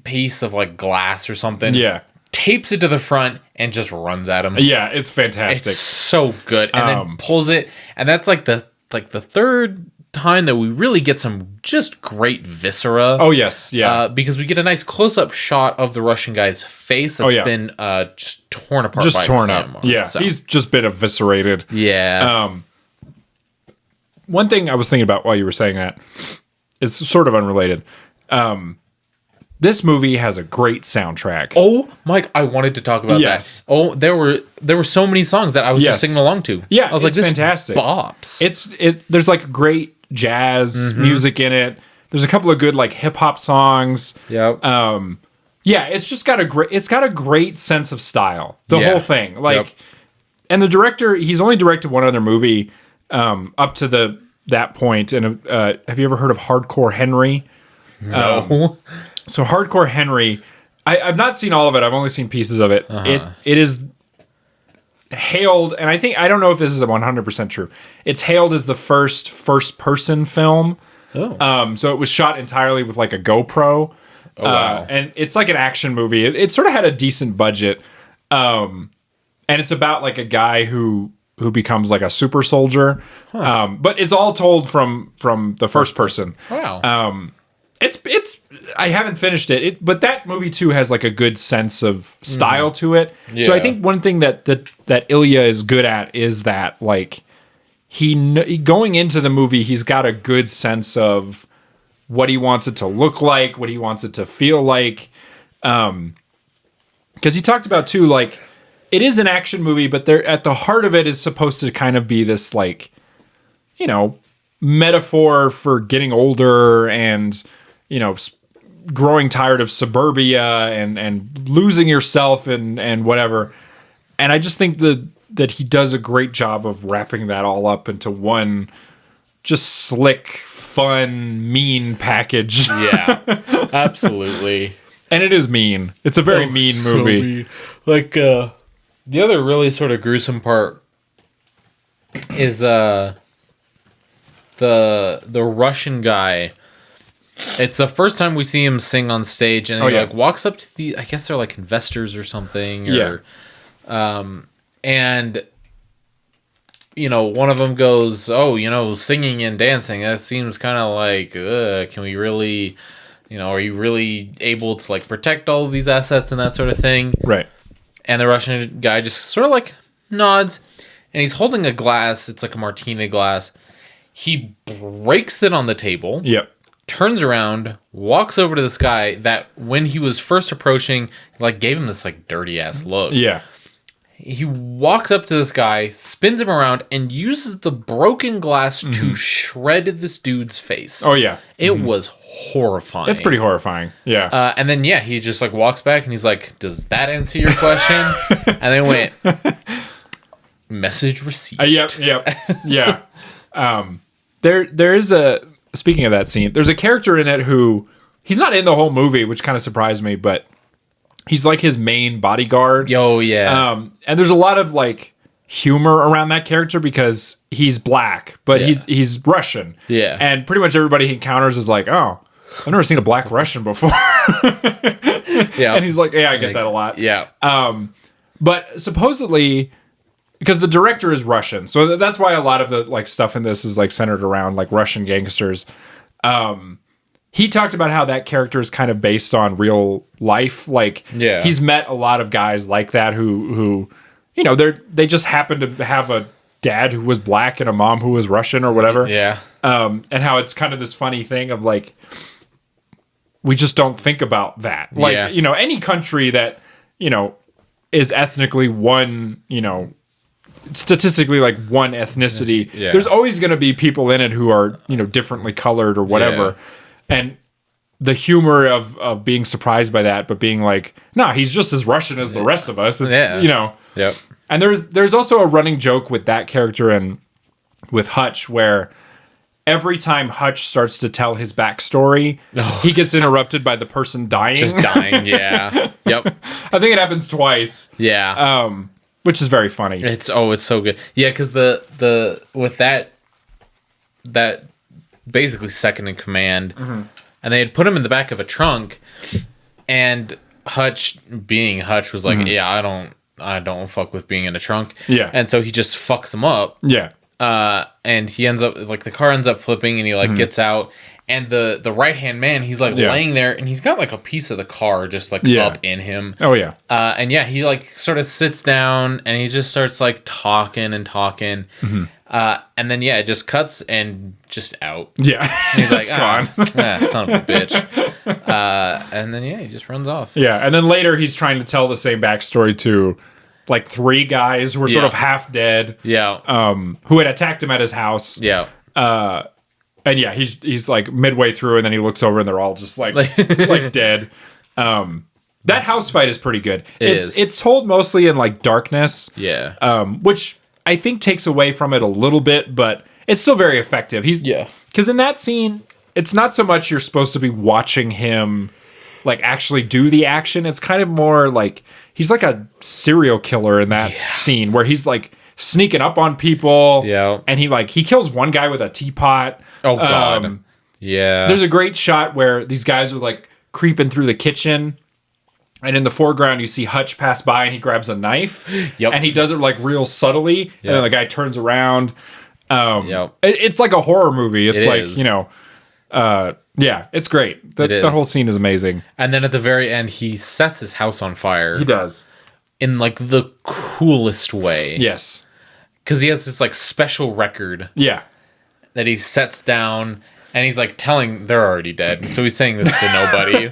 piece of like glass or something. Yeah. Tapes it to the front and just runs at him. Yeah, it's fantastic. It's so good. And then pulls it. And that's like the third time that we really get some just great viscera. Oh yes, yeah. Because we get a nice close-up shot of the Russian guy's face that's been just torn apart. Just by torn Clamor. up. Yeah, so. He's just been eviscerated. Yeah. One thing I was thinking about while you were saying that is sort of unrelated. This movie has a great soundtrack. Oh, Mike, I wanted to talk about that. Oh, there were so many songs that I was just singing along to. Yeah, I was like, this fantastic. Bops. There's like great jazz music in it. There's a couple of good like hip hop songs. Yep. Yeah, it's got a great sense of style. The whole thing. Like and the director, he's only directed one other movie up to that point. And have you ever heard of Hardcore Henry? No. So Hardcore Henry, I've not seen all of it. I've only seen pieces of it. It is hailed, and I don't know if this is 100% true. It's hailed as the first-person film. Oh. So it was shot entirely with like a GoPro. Oh, wow. And it's like an action movie. It sort of had a decent budget. And it's about like a guy who becomes like a super soldier. But it's all told from the first person. Wow. It's I haven't finished it, but that movie too has like a good sense of style to it. Yeah. So I think one thing that Ilya is good at is that like he going into the movie, he's got a good sense of what he wants it to look like, what he wants it to feel like. Because he talked about too, like it is an action movie, but there at the heart of it is supposed to kind of be this like, you know, metaphor for getting older and, you know, growing tired of suburbia and losing yourself and whatever. And I just think that he does a great job of wrapping that all up into one just slick, fun, mean package. Yeah, absolutely. And it is mean. It's a very mean movie. So mean. Like, the other really sort of gruesome part is the Russian guy. It's the first time we see him sing on stage, and he like walks up to I guess they're like investors or something. And you know, one of them goes, "Oh, you know, singing and dancing, that seems kind of like, can we really, you know, are you really able to like protect all of these assets and that sort of thing?" Right. And the Russian guy just sort of like nods, and he's holding a glass. It's like a martini glass. He breaks it on the table. Yep. Turns around, walks over to this guy that when he was first approaching, like gave him this like dirty ass look. Yeah. He walks up to this guy, spins him around, and uses the broken glass to shred this dude's face. Oh yeah. It was horrifying. It's pretty horrifying. Yeah. And then he just like walks back and he's like, "Does that answer your question?" And they went, "Message received." Yep. Yeah. There is speaking of that scene, there's a character in it who he's not in the whole movie, which kind of surprised me, but he's like his main bodyguard. Oh yeah. And there's a lot of like humor around that character because he's black, but he's Russian. Yeah. And pretty much everybody he encounters is like, "Oh, I've never seen a black Russian before." Yeah. And he's like, "Yeah, I get that a lot." Yeah. But supposedly, because the director is Russian, so that's why a lot of the like stuff in this is like centered around like Russian gangsters. He talked about how that character is kind of based on real life. Like, he's met a lot of guys like that who you know, they just happen to have a dad who was black and a mom who was Russian or whatever. Yeah. And how it's kind of this funny thing of like, we just don't think about that. Like, you know, any country that, you know, is ethnically one, you know, statistically like one ethnicity, there's always going to be people in it who are, you know, differently colored or whatever. And the humor of being surprised by that, but being like, nah, he's just as Russian as the rest of us. It's, you know. Yep. And there's also a running joke with that character and with Hutch where every time Hutch starts to tell his backstory, he gets interrupted by the person dying. Just dying, yeah. Yep. I think it happens twice. Yeah. Which is very funny. It's so good. Yeah, because the with that basically second in command, and they had put him in the back of a trunk, and Hutch, being Hutch, was like, "Yeah, I don't fuck with being in a trunk." Yeah, and so he just fucks him up. Yeah, And he ends up like the car ends up flipping, and he like gets out, and the right hand man, he's like laying there, and he's got like a piece of the car just like up in him. Oh yeah. And yeah, he like sort of sits down, and he just starts like talking and talking. And then it just cuts and just out. Yeah. And he's like, gone. Son of a bitch. And then he just runs off. Yeah, and then later he's trying to tell the same backstory to like 3 guys who were sort of half dead. Yeah. Who had attacked him at his house. Yeah. And he's like midway through, and then he looks over, and they're all just like like dead. That house fight is pretty good. It's told mostly in like darkness. Yeah. Which I think takes away from it a little bit, but it's still very effective. Because in that scene, it's not so much you're supposed to be watching him like actually do the action. It's kind of more like he's like a serial killer in that scene where he's like sneaking up on people. Yeah. And he kills one guy with a teapot. Oh God. There's a great shot where these guys are like creeping through the kitchen, and in the foreground you see Hutch pass by, and he grabs a knife. Yep. And he does it like real subtly. Yep. And then the guy turns around. Yep. It's like a horror movie. It's like, is. it's great. The whole scene is amazing. And then at the very end, he sets his house on fire. He does. In like the coolest way. Yes. Because he has this like special record. Yeah. That he sets down, and he's like telling they're already dead. So he's saying this to nobody.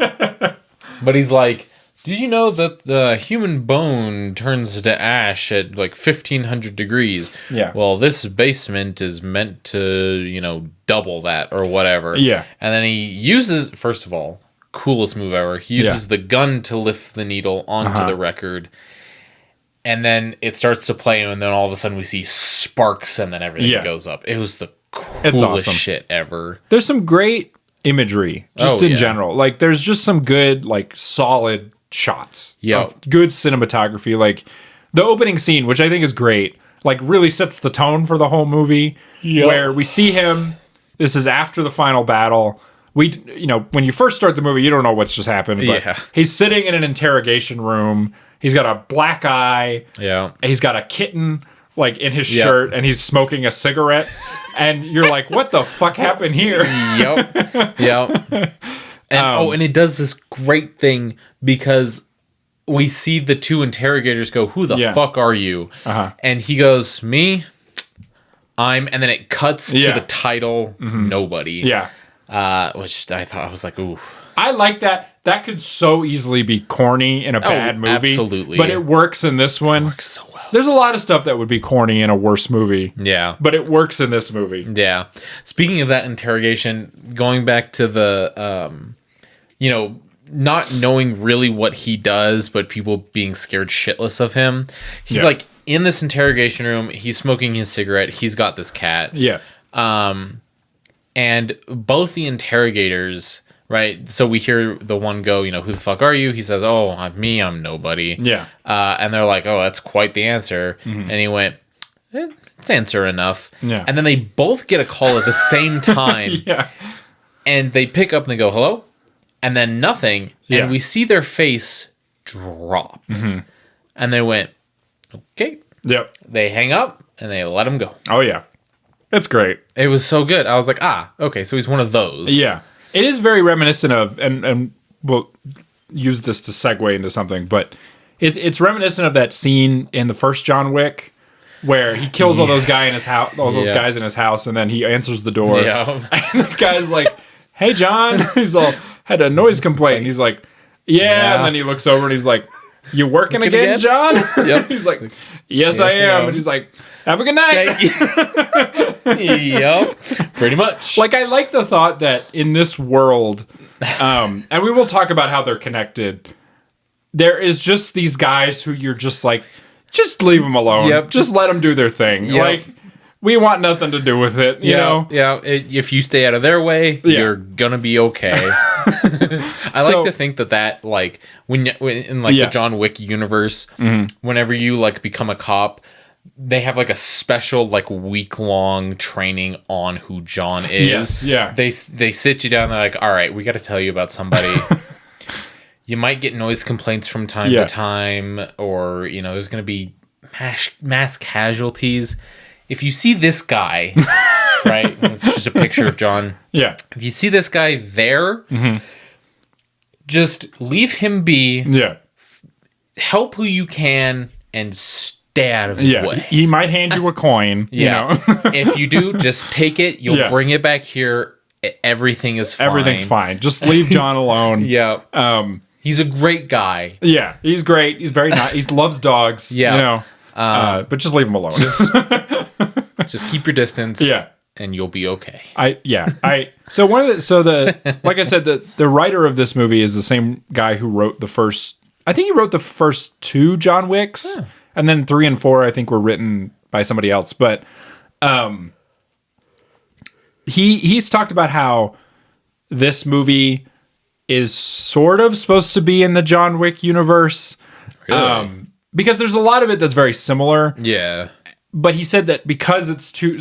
But he's like, do you know that the human bone turns to ash at like 1500 degrees? Yeah. Well, this basement is meant to, double that or whatever. Yeah. And then he uses, first of all, coolest move ever. He uses the gun to lift the needle onto the record. And then it starts to play, and then all of a sudden we see sparks, and then everything goes up. It was the coolest shit ever. There's some great imagery just in general. Like there's just some good, like solid shots. Yeah. Good cinematography. Like the opening scene, which I think is great, like really sets the tone for the whole movie. Yep. Where we see him, this is after the final battle. When you first start the movie, you don't know what's just happened. But he's sitting in an interrogation room. He's got a black eye. Yeah. He's got a kitten like in his shirt, and he's smoking a cigarette. And you're like, what the fuck happened here? Yep. And it does this great thing because we see the 2 interrogators go, who the fuck are you? And he goes, me? And then it cuts to the title, nobody. Yeah. Which I thought, I was like, ooh. I like that. That could so easily be corny in a bad movie. Absolutely. But it works in this one. It works so well. There's a lot of stuff that would be corny in a worse movie. Yeah. But it works in this movie. Yeah. Speaking of that interrogation, going back to the, not knowing really what he does, but people being scared shitless of him. He's like in this interrogation room. He's smoking his cigarette. He's got this cat. Yeah. And both the interrogators, right? So we hear the one go, who the fuck are you? He says, oh, I'm nobody. Yeah. And they're like, oh, that's quite the answer. And he went, it's answer enough. Yeah. And then they both get a call at the same time. Yeah. And they pick up and they go, hello? And then nothing. Yeah. And we see their face drop. And they went, okay. Yep. They hang up and they let him go. Oh, yeah. It's great. It was so good. I was like, okay, so he's one of those. Yeah. It is very reminiscent of, and we'll use this to segue into something, but it's reminiscent of that scene in the first John Wick where he kills all those guys in his house, guys in his house, and then he answers the door. Yeah. And the guy's like, "Hey, John," he's all had a noise complaint. And he's like, "Yeah," and then he looks over and he's like, "You working again, John?" Yep. He's like, "Yes, I am," and he's like, "Have a good night." Yep, pretty much. Like, I like the thought that in this world, and we will talk about how they're connected, there is just these guys who you're just like, just leave them alone. Yep. Just let them do their thing. Yep. Like, we want nothing to do with it, you know? Yeah, if you stay out of their way, you're gonna be okay. I like to think that like, when in like the John Wick universe, whenever you like become a cop, they have like a special like week-long training on who John is. Yes, yeah. They sit you down and they're like, all right, we got to tell you about somebody. You might get noise complaints from time to time, or there's going to be mass casualties. if you see this guy, right? It's just a picture of John. Yeah. If you see this guy there, just leave him be. Yeah. Help who you can and stay out of his way. He might hand you a coin. Yeah. You know? If you do, just take it. You'll bring it back here. Everything is fine. Everything's fine. Just leave John alone. Yeah. He's a great guy. Yeah. He's great. He's very nice. He loves dogs. Yeah. You know. But just leave him alone. Just keep your distance. Yeah. And you'll be okay. So like I said, the writer of this movie is the same guy who wrote the first. I think he wrote the first 2 John Wicks, and then 3 and 4 I think were written by somebody else. But he's talked about how this movie is sort of supposed to be in the John Wick universe, because there's a lot of it that's very similar. Yeah. But he said that because it's too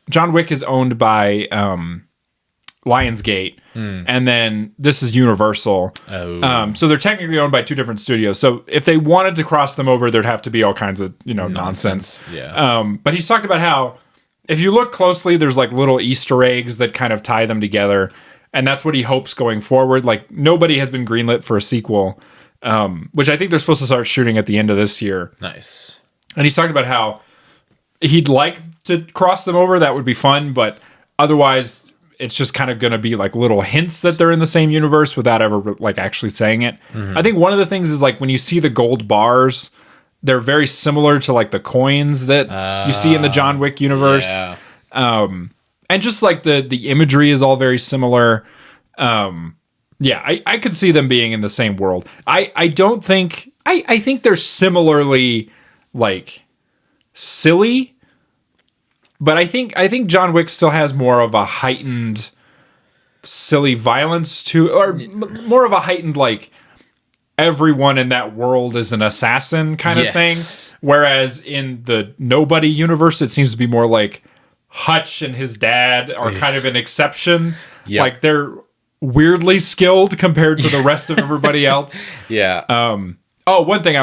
John Wick is owned by Lionsgate, and then this is Universal. So they're technically owned by 2 different studios. So if they wanted to cross them over, there'd have to be all kinds of nonsense. Yeah. But he's talked about how if you look closely, there's like little Easter eggs that kind of tie them together, and that's what he hopes going forward. Like nobody has been greenlit for a sequel, which I think they're supposed to start shooting at the end of this year. Nice. And he's talked about how he'd like to cross them over. That would be fun, but otherwise it's just kind of going to be like little hints that they're in the same universe without ever like actually saying it. I think one of the things is like when you see the gold bars, they're very similar to like the coins that you see in the John Wick universe. Yeah. And just like the imagery is all very similar. I could see them being in the same world. I don't think, I think they're similarly like silly, but I think John Wick still has more of a heightened silly violence to, or more of a heightened like everyone in that world is an assassin kind of thing. Whereas in the Nobody universe, it seems to be more like Hutch and his dad are kind of an exception. Yep. Like they're weirdly skilled compared to the rest of everybody else. Yeah. One thing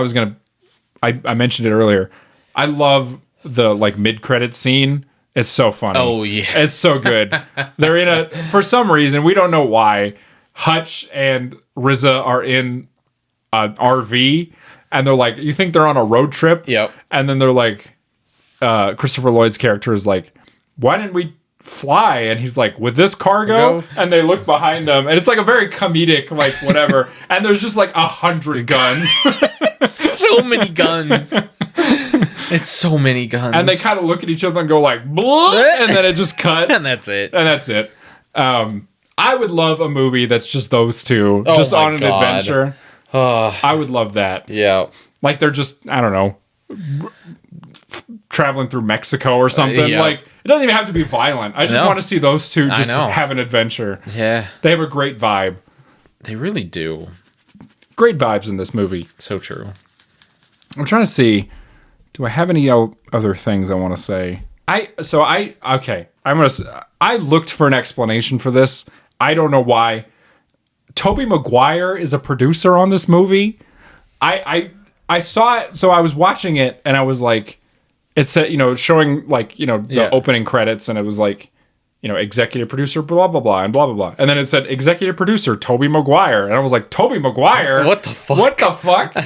I mentioned it earlier. I love the like mid-credit scene. It's so funny. Oh yeah. It's so good. They're in for some reason, we don't know why, Hutch and RZA are in an RV, and they're like, you think they're on a road trip? Yep. And then they're like, Christopher Lloyd's character is like, why didn't we fly? And he's like, with this cargo? And they look behind them, and it's like a very comedic, like whatever. And there's just like 100 guns. So many guns. It's so many guns. And they kind of look at each other and go like, blah, and then it just cuts. And that's it. I would love a movie that's just those two, just on an adventure. I would love that. Yeah. Like they're just, I don't know, traveling through Mexico or something. Yeah. Like it doesn't even have to be violent. I just want to see those two just have an adventure. Yeah. They have a great vibe. They really do. Great vibes in this movie. So true. I'm trying to see, do I have any other things I want to say? I looked for an explanation for this. I don't know why. Tobey Maguire is a producer on this movie. I saw it, so I was watching it, and I was like, it said, showing like, the opening credits, and it was like, executive producer, blah, blah, blah, and blah, blah, blah. And then it said executive producer, Tobey Maguire. And I was like, Tobey Maguire? What the fuck? What the fuck?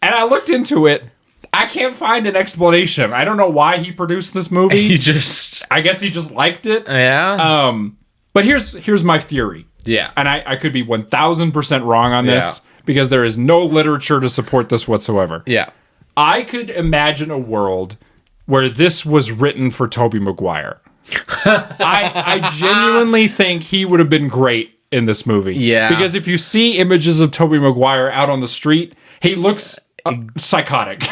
And I looked into it. I can't find an explanation. I don't know why he produced this movie. I guess he just liked it. Yeah. But here's my theory. Yeah. And I could be 1000% wrong on this because there is no literature to support this whatsoever. Yeah. I could imagine a world where this was written for Tobey Maguire. I genuinely think he would have been great in this movie. Yeah. Because if you see images of Tobey Maguire out on the street, he looks psychotic.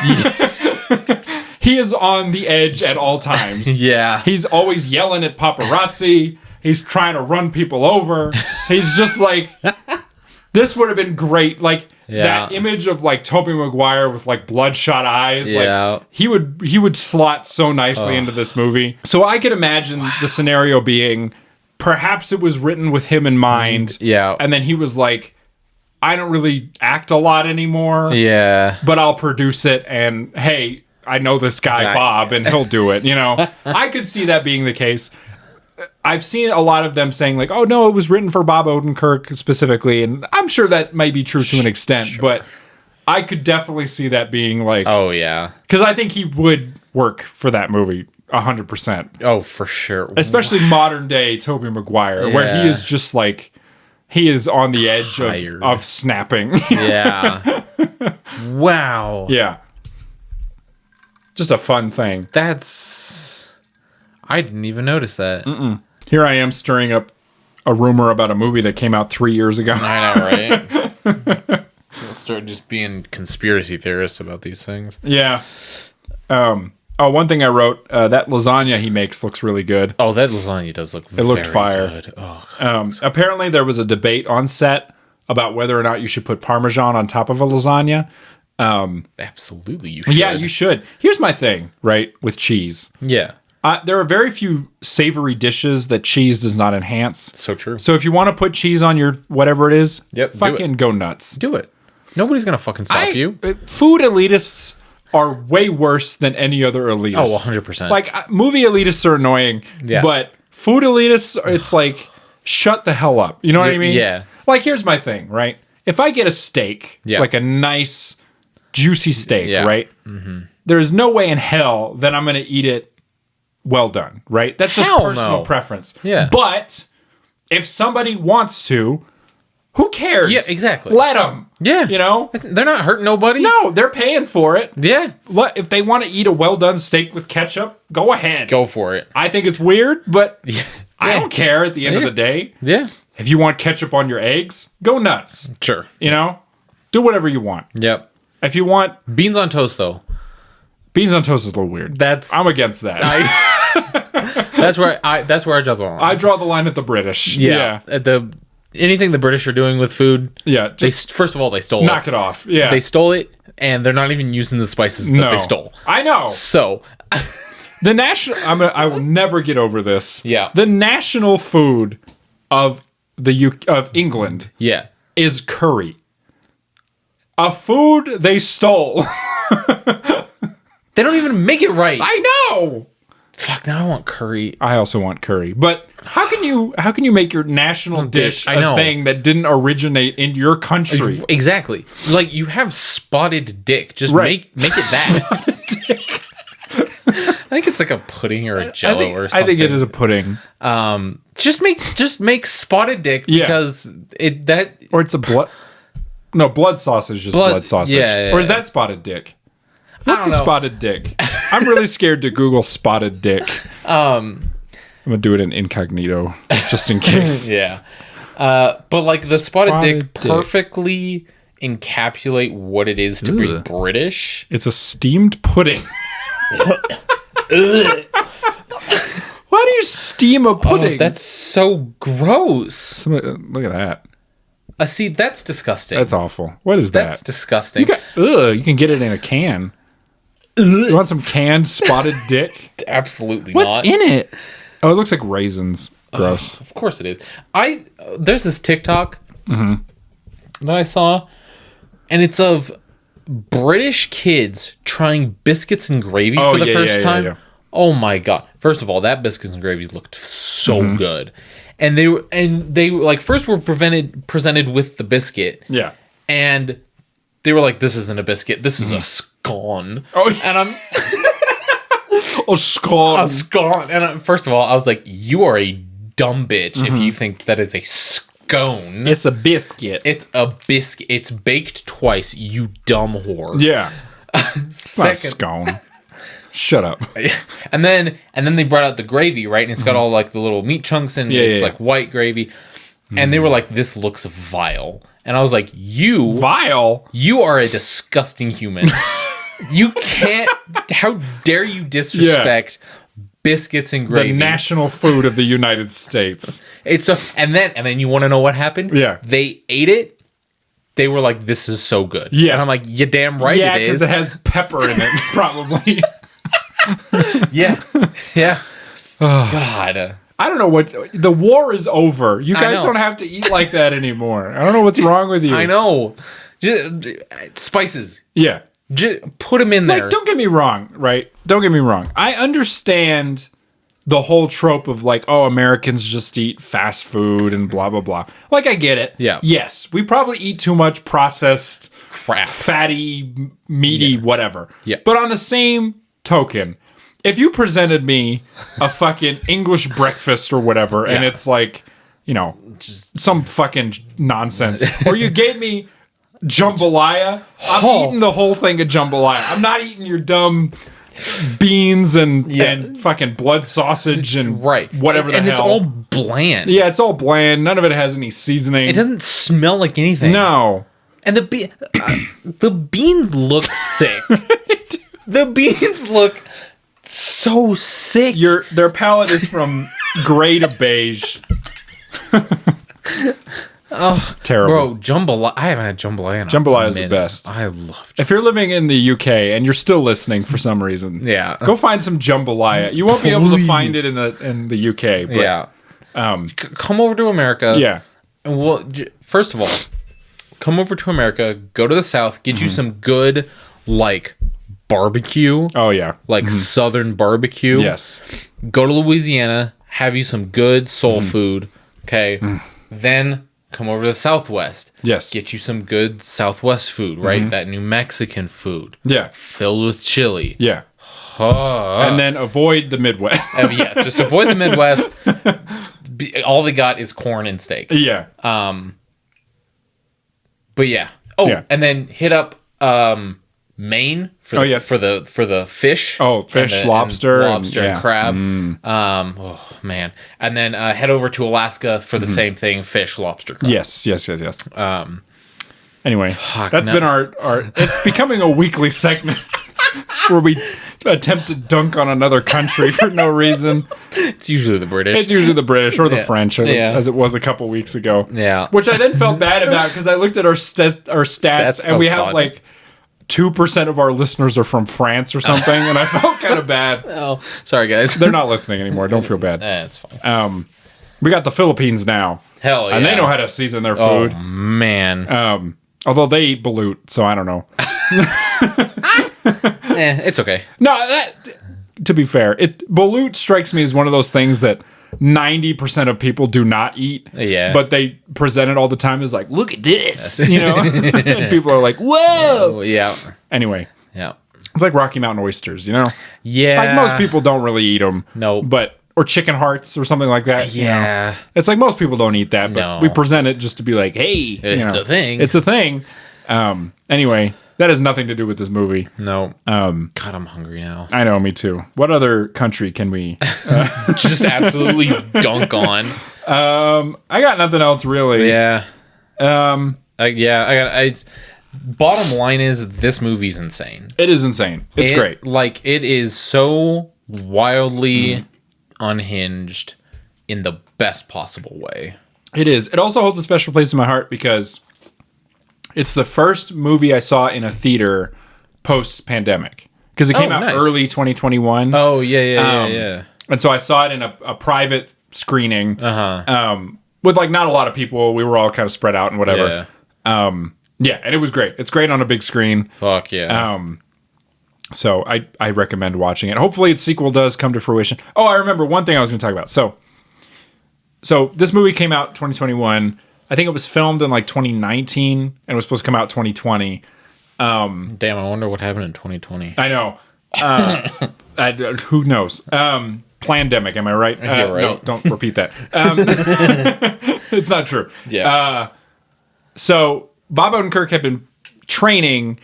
He is on the edge at all times. Yeah. He's always yelling at paparazzi. He's trying to run people over. He's just like, this would have been great. Like that image of like Tobey Maguire with like bloodshot eyes. Yeah. Like he would slot so nicely into this movie. So I could imagine the scenario being, perhaps it was written with him in mind. Yeah. And then he was like, I don't really act a lot anymore. Yeah. But I'll produce it, and hey, I know this guy, Bob, and he'll do it. You know, I could see that being the case. I've seen a lot of them saying like, oh, no, it was written for Bob Odenkirk specifically. And I'm sure that may be true to an extent, but I could definitely see that being like, Oh, yeah. because I think he would work for that movie 100%. Oh, for sure. Especially modern day Tobey Maguire, where he is just like, he is on the edge of snapping. Yeah. Wow. Yeah. Just a fun thing. I didn't even notice that. Here I am stirring up a rumor about a movie that came out 3 years ago. I know, right? We'll start just being conspiracy theorists about these things. Yeah. One thing I wrote, that lasagna he makes looks really good. Oh, that lasagna does look very looked fire. good. Oh, God. Apparently there was a debate on set about whether or not you should put Parmesan on top of a lasagna. Absolutely, you should. Yeah, you should. Here's my thing, right, with cheese. Yeah. There are very few savory dishes that cheese does not enhance. So true. So if you want to put cheese on your whatever it is, fucking go nuts. Do it. Nobody's going to fucking stop you. Food elitists are way worse than any other elitist. Oh, 100%. Like, movie elitists are annoying, but food elitists, it's like, shut the hell up. You know what I mean? Yeah. Like, here's my thing, right? If I get a steak, like a nice, juicy steak, right? Mm-hmm. There's no way in hell that I'm going to eat it well done, right? That's just personal preference. Yeah. But if somebody wants to, who cares? Yeah, exactly. Let them. Yeah. You know? They're not hurting nobody. No, they're paying for it. Yeah. If they want to eat a well-done steak with ketchup, go ahead. Go for it. I think it's weird, but I don't care at the end of the day. Yeah. If you want ketchup on your eggs, go nuts. Sure. You know? Do whatever you want. Yep. If you want... Beans on toast, though. Beans on toast is a little weird. I'm against that. That's where I draw the line. I draw the line at the British. Yeah. Anything the British are doing with food. Yeah. Just first of all, they stole knock it off. Yeah. They stole it, and they're not even using the spices that they stole. I know. So the national. I will never get over this. Yeah. The national food of of England. Yeah. Is curry. A food they stole. They don't even make it right. I know. Fuck, now I want curry. I also want curry. But how can you make your national dish a thing that didn't originate in your country? Exactly. Like, you have spotted dick. Just make it that. Spotted dick. I think it's like a pudding or a jello or something. I think it is a pudding. Just make spotted dick because or it's a blood. No, blood sausage is blood sausage. Yeah, or is that spotted dick? What's a spotted dick? I'm really scared to Google spotted dick. I'm gonna do it in incognito just in case. Yeah. But like the spotted dick perfectly encapsulate what it is to be British. It's a steamed pudding. Why do you steam a pudding? Oh, that's so gross. Look at that. See, that's disgusting. That's awful. What is that? That's disgusting. You can get it in a can. You want some canned spotted dick? Absolutely What's not. in it? Oh, it looks like raisins. Gross. Of course it is. There's this TikTok that I saw, and it's of British kids trying biscuits and gravy for the first time. Yeah. Oh my god! First of all, that biscuits and gravy looked so good, and they were like first were presented with the biscuit. Yeah, and they were like, "This isn't a biscuit. This is a scone." Oh, and I'm a scone. A scone. And first of all, I was like, "You are a dumb bitch if you think that is a scone. It's a biscuit. It's a biscuit. It's baked twice. You dumb whore." Yeah, it's not a scone. Shut up. And then they brought out the gravy, right? And it's got all like the little meat chunks and it's like white gravy. And they were like, "This looks vile." And I was like, vile? You are a disgusting human. You can't, how dare you disrespect biscuits and gravy? The national food of the United States. And then you want to know what happened? Yeah. They ate it. They were like, "This is so good." Yeah. And I'm like, "You damn right it is." Yeah, because it has pepper in it, probably. Yeah. Yeah. God. I don't know what... The war is over. You guys don't have to eat like that anymore. I don't know what's wrong with you. I know. Just, spices. Yeah. Just put him in there. Like, don't get me wrong, right? Don't get me wrong. I understand the whole trope of like, oh, Americans just eat fast food and blah, blah, blah. Like, I get it. Yeah. Yes, we probably eat too much processed, Crap. fatty, meaty, whatever. Yeah. But on the same token, if you presented me a fucking English breakfast or whatever, and it's like, you know, just some fucking nonsense, or you gave me jambalaya, I'm eating the whole thing of jambalaya. I'm not eating your dumb beans and fucking blood sausage and whatever the hell. And it's all bland. Yeah, it's all bland. None of it has any seasoning. It doesn't smell like anything. No. And the beans look sick. The beans look so sick. Their palette is from gray to beige. Oh, terrible, bro! Jambalaya. I haven't had jambalaya. Jambalaya is the best. I love jambalaya. If you're living in the UK and you're still listening for some reason, go find some jambalaya. You won't be able to find it in the UK. But, come over to America. Yeah. And well, first of all, come over to America. Go to the South. Get you some good like barbecue. Oh yeah, like Southern barbecue. Yes. Go to Louisiana. Have you some good soul food. Okay. Then come over to the Southwest. Yes. Get you some good Southwest food, right? That New Mexican food. Yeah. Filled with chili. Yeah. And then avoid the Midwest. Yeah, just avoid the Midwest. All they got is corn and steak. Yeah. But yeah. Oh, Yeah. and then hit up Maine for the fish. Oh, fish, lobster, and crab. Oh man. And then head over to Alaska for the same thing, fish, lobster, crab. Yes. Anyway, that's been our it's becoming a weekly segment where we attempt to dunk on another country for no reason. It's usually the British. It's usually the British or the French, as it was a couple weeks ago. Yeah. Which I then felt bad about because I looked at our stats and we have like 2% of our listeners are from France or something, and I felt kind of bad. Oh, sorry guys. They're not listening anymore. Don't feel bad. It's fine. We got the Philippines now. Hell yeah. And they know how to season their food. Oh, man. Although they eat balut, so I don't know. It's okay. No, to be fair, balut strikes me as one of those things that 90% of people do not eat. Yeah. But they present it all the time as like, look at this, you know? And people are like, whoa. Yeah. Anyway. Yeah. It's like Rocky Mountain oysters, you know? Yeah. Like most people don't really eat them. No. Or chicken hearts or something like that. Yeah. You know? It's like most people don't eat that, but we present it just to be like, hey. It's a thing. It's a thing. Anyway, that has nothing to do with this movie. No. God, I'm hungry now. I know, me too. What other country can we just absolutely dunk on? I got nothing else really. Yeah. Bottom line is this movie's insane. It is insane. It's great. Like it is so wildly unhinged in the best possible way. It is. It also holds a special place in my heart because it's the first movie I saw in a theater post-pandemic. Because it came out early 2021. Oh, yeah. And so I saw it in a private screening with like not a lot of people. We were all kind of spread out and whatever. Yeah, and it was great. It's great on a big screen. Fuck yeah. So I recommend watching it. Hopefully its sequel does come to fruition. Oh, I remember one thing I was going to talk about. So this movie came out 2021. I think it was filmed in like 2019 and it was supposed to come out 2020. Damn, I wonder what happened in 2020. I know. Who knows? Plandemic, am I right? You're right. No, don't repeat that. It's not true. Yeah. So Bob Odenkirk had been training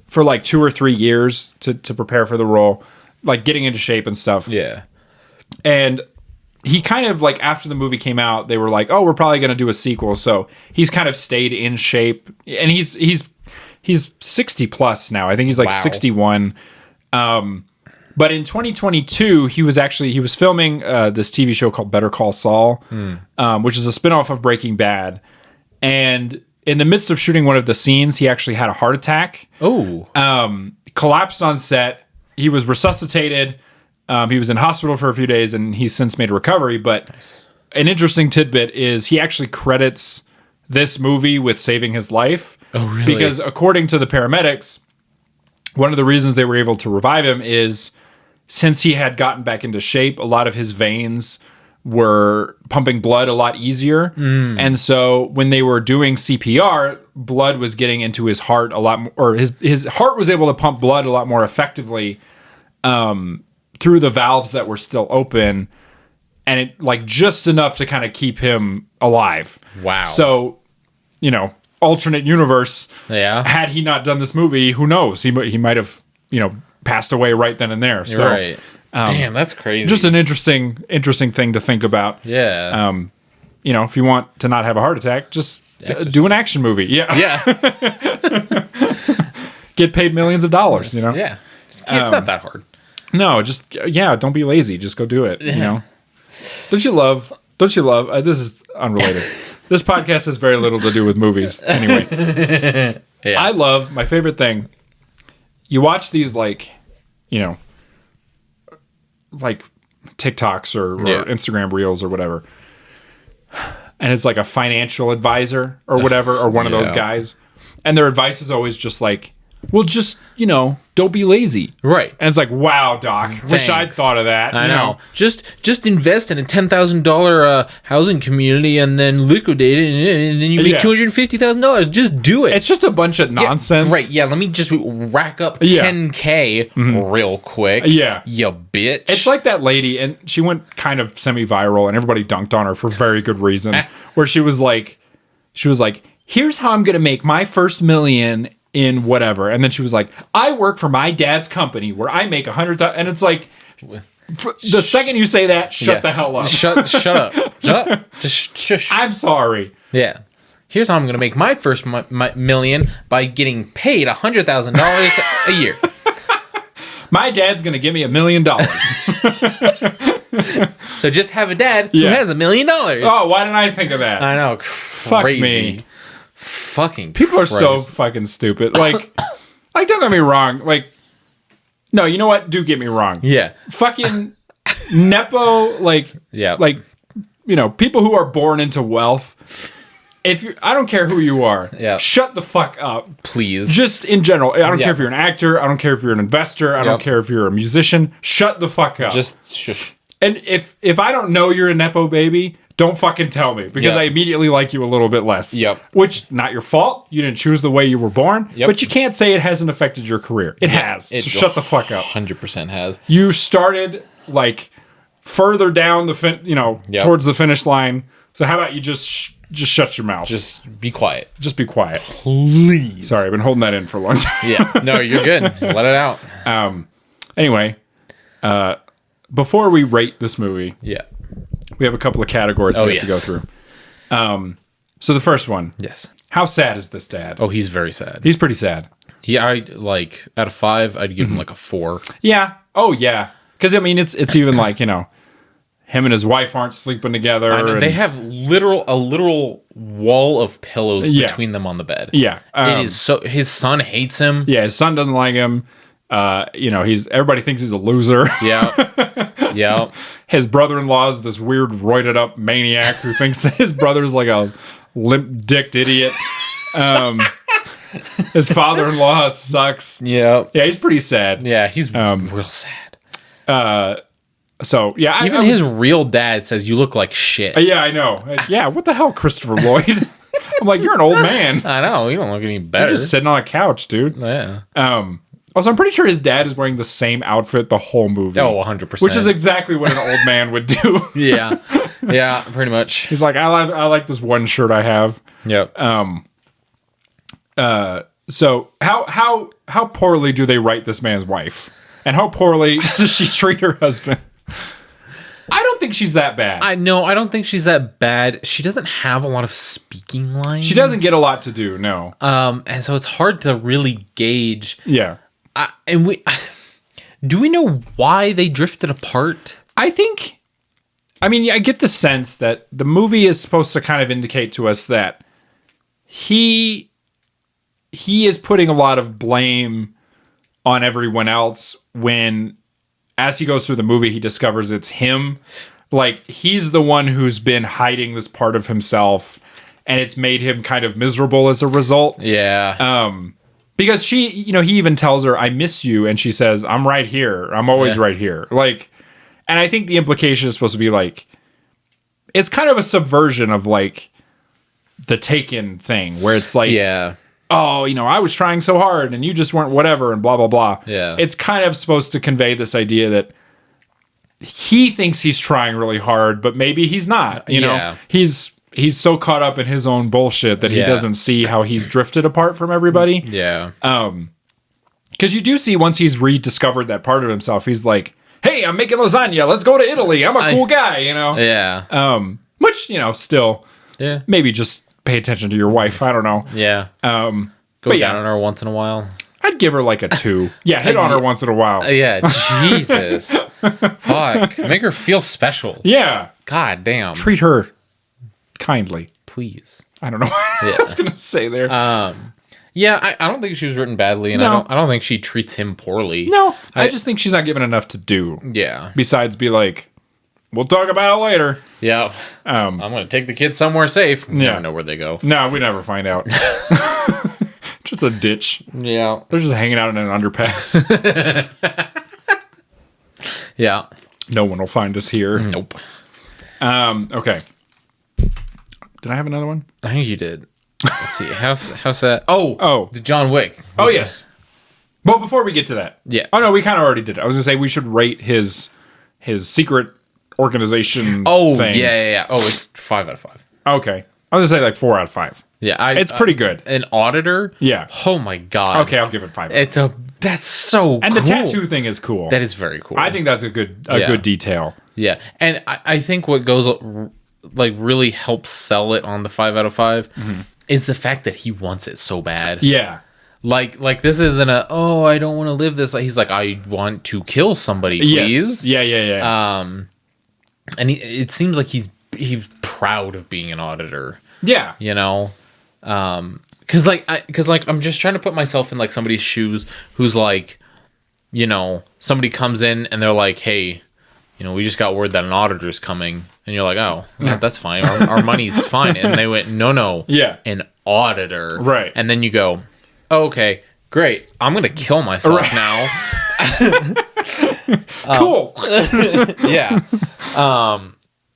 for like 2 or 3 years to prepare for the role, like getting into shape and stuff. Yeah. And he kind of like after the movie came out, they were like, "Oh, we're probably going to do a sequel." So he's kind of stayed in shape, and he's 60 plus now. I think he's like 61. But in 2022, he was filming this TV show called Better Call Saul, which is a spinoff of Breaking Bad. And in the midst of shooting one of the scenes, he actually had a heart attack. Oh. Collapsed on set. He was resuscitated. He was in hospital for a few days, and he's since made a recovery. But an interesting tidbit is he actually credits this movie with saving his life. Oh, really? Because according to the paramedics, one of the reasons they were able to revive him is since he had gotten back into shape, a lot of his veins were pumping blood a lot easier. And so when they were doing CPR, blood was getting into his heart a lot more, or his heart was able to pump blood a lot more effectively through the valves that were still open, and it like just enough to kind of keep him alive. Wow. So, alternate universe. Yeah. Had he not done this movie, who knows? He might have, passed away right then and there. So, right. Damn, that's crazy. just an interesting thing to think about. Yeah. If you want to not have a heart attack, just do an action movie. Yeah. Yeah. Get paid millions of dollars, Yeah. It's not that hard. No, just don't be lazy. Just go do it. Yeah. Don't you love this is unrelated. This podcast has very little to do with movies anyway. Yeah. I love my favorite thing. You watch these like TikToks or Instagram reels or whatever. And it's like a financial advisor or whatever, or one of those guys. And their advice is always just like, well, just, don't be lazy. Right. And it's like, wow, Doc, wish I'd thought of that. I know. Just invest in a $10,000 housing community and then liquidate it, and then you make $250,000. Just do it. It's just a bunch of nonsense. Right. Yeah. Let me just rack up $10K real quick. Yeah. You bitch. It's like that lady, and she went kind of semi-viral, and everybody dunked on her for very good reason, where she was like, here's how I'm going to make my first million in whatever. And then she was like, I work for my dad's company where I make 100,000. And it's like, the second you say that, shut the hell up. Shut up. Shut up. Just shush. I'm sorry. Yeah. Here's how I'm going to make my first million by getting paid $100,000 a year. My dad's going to give me $1 million. So just have a dad who has $1 million. Oh, why didn't I think of that? I know. Fuck me. Fucking people are so fucking stupid. Like don't get me wrong. Like, no, you know what? Do get me wrong. Yeah. Fucking nepo, people who are born into wealth. I don't care who you are. Yeah. Shut the fuck up, please. Just in general. I don't care if you're an actor. I don't care if you're an investor. I don't care if you're a musician. Shut the fuck up. Just shush. And if I don't know you're a nepo baby, don't fucking tell me, because I immediately like you a little bit less. Yep. Which, not your fault. You didn't choose the way you were born. Yep. But you can't say it hasn't affected your career. It has. So shut the fuck up. 100% has. You started further down towards the finish line. So how about you just shut your mouth? Just be quiet. Just be quiet. Please. Sorry, I've been holding that in for a long time. Yeah. No, you're good. Let it out. Anyway, before we rate this movie, we have a couple of categories we have to go through. So the first one. Yes. How sad is this dad? Oh, he's very sad. He's pretty sad. Yeah, out of 5, I'd give him a 4. Yeah. Oh, yeah. Because, it's even him and his wife aren't sleeping together. I know, they have a literal wall of pillows between them on the bed. Yeah. It is so... His son hates him. Yeah, his son doesn't like him. Everybody thinks he's a loser. Yeah. Yeah. His brother-in-law is this weird roided up maniac who thinks that his brother's like a limp-dicked idiot. His father-in-law sucks. Yeah. Yeah, he's pretty sad. Yeah, he's real sad. So, yeah. Even his real dad says, you look like shit. Yeah, I know. Yeah, what the hell, Christopher Lloyd? I'm like, you're an old man. I know. You don't look any better. You're just sitting on a couch, dude. Yeah. Also, I'm pretty sure his dad is wearing the same outfit the whole movie. Oh, 100%. Which is exactly what an old man would do. Yeah. Yeah, pretty much. He's like, I like this one shirt I have. Yep. So how poorly do they write this man's wife? And how poorly does she treat her husband? I don't think she's that bad. I don't think she's that bad. She doesn't have a lot of speaking lines. She doesn't get a lot to do, no. And so it's hard to really gauge. Yeah. Do we know why they drifted apart? I get the sense that the movie is supposed to kind of indicate to us that he is putting a lot of blame on everyone else when, as he goes through the movie, he discovers it's him. Like, he's the one who's been hiding this part of himself, and it's made him kind of miserable as a result. Yeah. because she, he even tells her, "I miss you," and she says, "I'm right here. I'm always right here." Like, and I think the implication is supposed to be like, it's kind of a subversion of like the Taken thing, where it's like, oh, I was trying so hard and you just weren't whatever and blah, blah, blah. Yeah. It's kind of supposed to convey this idea that he thinks he's trying really hard, but maybe he's not, know, he's so caught up in his own bullshit that he doesn't see how he's drifted apart from everybody. Yeah. Because you do see once he's rediscovered that part of himself, he's like, hey, I'm making lasagna. Let's go to Italy. I'm a cool guy, Yeah. Which, still, maybe just pay attention to your wife. I don't know. Yeah. Go down on her once in a while. I'd give her like a 2. Yeah, hit on her once in a while. Yeah, Jesus. Fuck. Make her feel special. Yeah. God damn. Treat her kindly. Please. I don't know what I was going to say there. Yeah, I don't think she was written badly, and I don't think she treats him poorly. No, I just think she's not given enough to do. Yeah. Besides be like, we'll talk about it later. Yeah. I'm going to take the kids somewhere safe. We never know where they go. No, we never find out. Just a ditch. Yeah. They're just hanging out in an underpass. Yeah. No one will find us here. Nope. Okay. Did I have another one? I think you did. Let's see. How's that? Oh. The John Wick. Oh, yes. Well, before we get to that. Yeah. Oh, no, we kind of already did it. I was going to say we should rate his secret organization thing. Yeah. Oh, it's 5 out of 5. Okay. I was going to say like 4 out of 5. Yeah. It's pretty good. An auditor? Yeah. Oh, my God. Okay, I'll give it 5. That's so and cool. The tattoo thing is cool. That is very cool. I think that's a good detail. Yeah. And I think what goes like really helps sell it on the 5 out of 5 is the fact that he wants it so bad. Yeah. Like this isn't I don't want to live this. He's like, I want to kill somebody, please. Yes. Yeah. And it seems like he's proud of being an auditor. Yeah. Because I'm just trying to put myself in like somebody's shoes who's like, somebody comes in and they're like, hey, we just got word that an auditor's coming. And you're like, oh, that's fine. Our money's fine. And they went, no. Yeah. An auditor. Right. And then you go, oh, okay, great. I'm going to kill myself now. Cool. Yeah.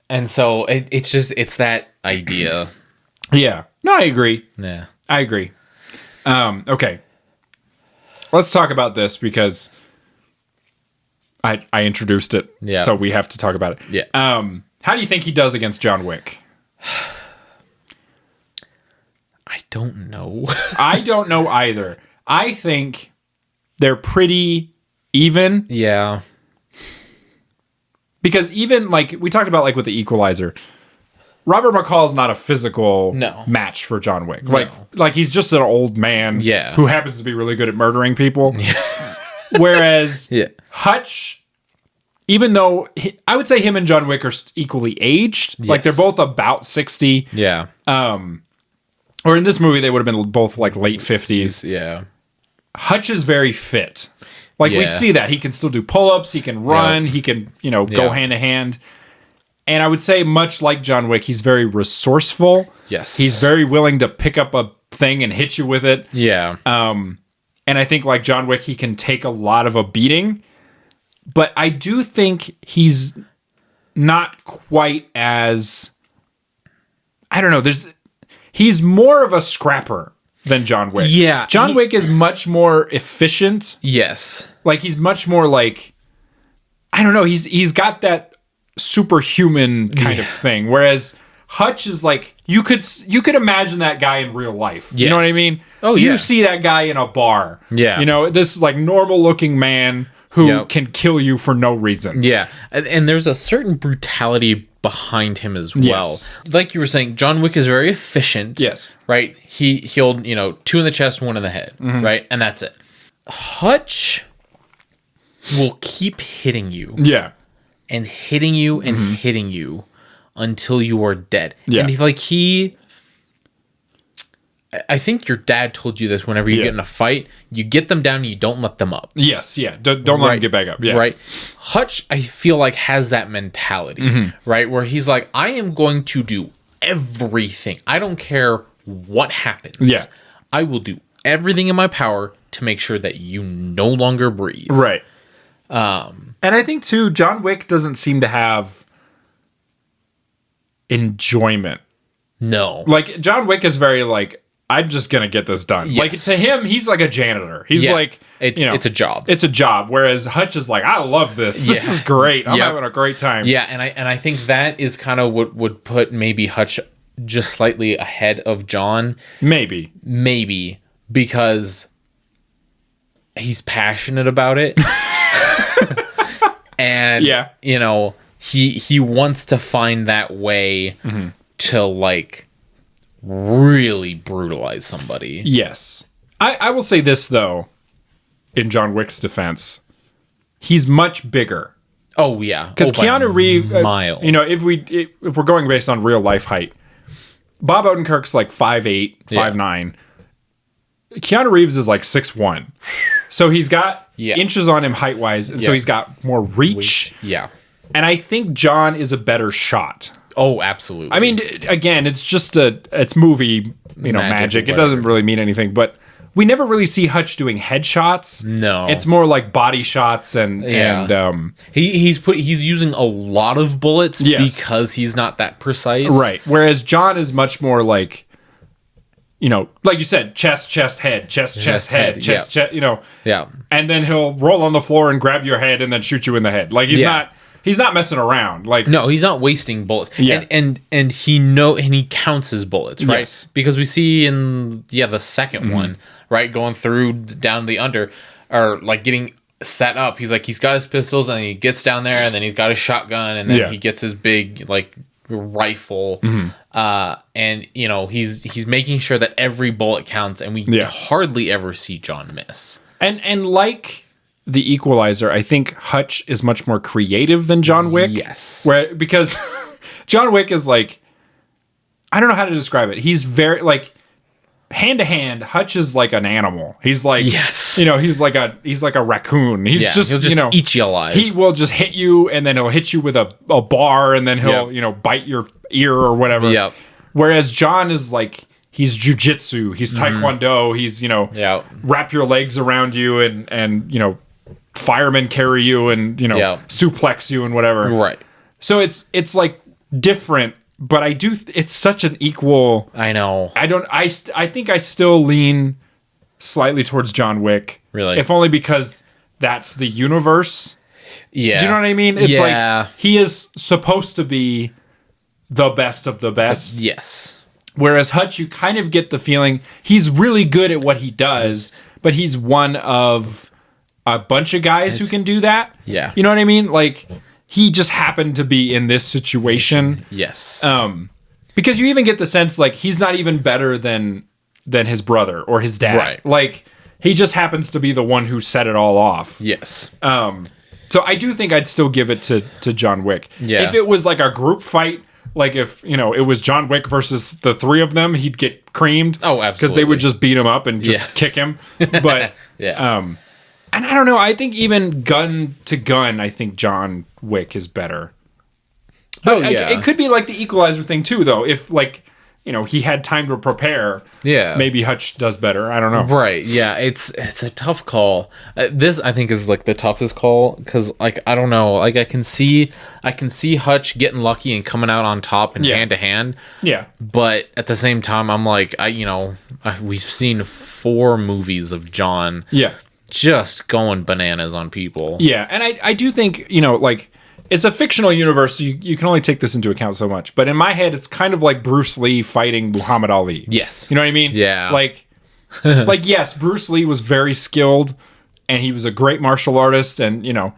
And so it's that idea. Yeah. No, I agree. Yeah. I agree. Okay. Let's talk about this because I introduced it. Yeah. So we have to talk about it. Yeah. How do you think he does against John Wick? I don't know. I don't know either. I think they're pretty even. Yeah. Because even like we talked about like with the Equalizer, Robert McCall's not a physical match for John Wick. Like he's just an old man who happens to be really good at murdering people. Whereas Hutch, even though I would say him and John Wick are equally aged, like they're both about 60. Yeah. Or in this movie, they would have been both like late 50s. Yeah. Hutch is very fit. Like we see that. He can still do pull-ups. He can run. He can, go hand to hand. And I would say much like John Wick, he's very resourceful. Yes. He's very willing to pick up a thing and hit you with it. Yeah. And I think like John Wick, he can take a lot of a beating. But I do think he's not quite as... I don't know. He's more of a scrapper than John Wick. Yeah. John Wick is much more efficient. Yes. Like he's much more like... I don't know. He's got that superhuman kind of thing. Whereas Hutch is like... You could imagine that guy in real life. Yes. You know what I mean? Oh, You see that guy in a bar. Yeah. This like normal looking man who can kill you for no reason. Yeah. And there's a certain brutality behind him as well. Yes. Like you were saying, John Wick is very efficient. Yes. Right? He'll 2 in the chest, 1 in the head. Mm-hmm. Right? And that's it. Hutch will keep hitting you. Yeah. And hitting you and hitting you until you are dead. Yeah. And I think your dad told you this whenever you get in a fight, you get them down and you don't let them up. Yes, yeah. Don't let him get back up. Yeah. Right. Hutch, I feel like, has that mentality, right? Where he's like, I am going to do everything. I don't care what happens. Yeah. I will do everything in my power to make sure that you no longer breathe. Right. And I think too, John Wick doesn't seem to have enjoyment. No. Like John Wick is very like, I'm just gonna get this done. Yes. Like to him, he's like a janitor. He's like, it's a job. It's a job. Whereas Hutch is like, I love this. This is great. I'm having a great time. Yeah, and I think that is kind of what would put maybe Hutch just slightly ahead of John. Maybe because he's passionate about it. And you know, he wants to find that way to like really brutalize somebody. Yes. I will say this though, in John Wick's defense, he's much bigger. Oh yeah. Because Keanu Reeves, you know, if we're going based on real life height, Bob Odenkirk's like 5'8", 5'9". Keanu Reeves is like 6'1". So he's got inches on him height wise, and so he's got more reach. Yeah. And I think John is a better shot. Oh, absolutely. I mean, again, it's just it's movie, you know, magic. It doesn't really mean anything, but we never really see Hutch doing headshots. No. It's more like body shots and he's using a lot of bullets because he's not that precise. Right. Whereas John is much more like, you know, like you said, chest, head, chest, head, chest, you know. Yeah. And then he'll roll on the floor and grab your head and then shoot you in the head. Like he's not messing around. Like no, he's not wasting bullets. Yeah. And he counts his bullets, right? Yes. Because we see in the second one, right, going through down the under or like getting set up. He's got his pistols and he gets down there and then he's got his shotgun and then he gets his big like rifle. And you know, he's making sure that every bullet counts and we hardly ever see John miss. And like The Equalizer, I think Hutch is much more creative than John Wick. Yes. Because John Wick is like, I don't know how to describe it. He's very like hand to hand. Hutch is like an animal. He's like, you know, he's like a raccoon. He'll just you know, eat you alive. He will just hit you and then he'll hit you with a bar and then he'll, you know, bite your ear or whatever. Yep. Whereas John is like, he's jujitsu, he's taekwondo, he's, you know, wrap your legs around you and, you know, firemen carry you and, you know, suplex you and whatever. Right. So it's like different, but I do, it's such an equal. I know. I think I still lean slightly towards John Wick. Really? If only because that's the universe. Yeah. Do you know what I mean? It's like he is supposed to be the best of the best. Yes. Whereas Hutch, you kind of get the feeling he's really good at what he does, but he's one of a bunch of guys who can do that. Yeah. You know what I mean? Like he just happened to be in this situation. Yes. Because you even get the sense like he's not even better than his brother or his dad. Right. Like he just happens to be the one who set it all off. Yes. So I do think I'd still give it to John Wick. Yeah. If it was like a group fight, like if, you know, it was John Wick versus the three of them, he'd get creamed. Oh, absolutely. Because they would just beat him up and just kick him. But and I don't know, I think even gun to gun, I think John Wick is better. But it could be like the Equalizer thing too, though. If like, you know, he had time to prepare. Yeah. Maybe Hutch does better. I don't know. Right. Yeah. It's a tough call. This I think is like the toughest call because like I don't know. Like I can see Hutch getting lucky and coming out on top and hand to hand. Yeah. But at the same time, I'm like we've seen 4 movies of John. Yeah. Just going bananas on people. Yeah, and I do think, you know, like it's a fictional universe, so you can only take this into account so much. But in my head, it's kind of like Bruce Lee fighting Muhammad Ali. Yes. You know what I mean? Yeah. Like yes, Bruce Lee was very skilled, and he was a great martial artist, and, you know,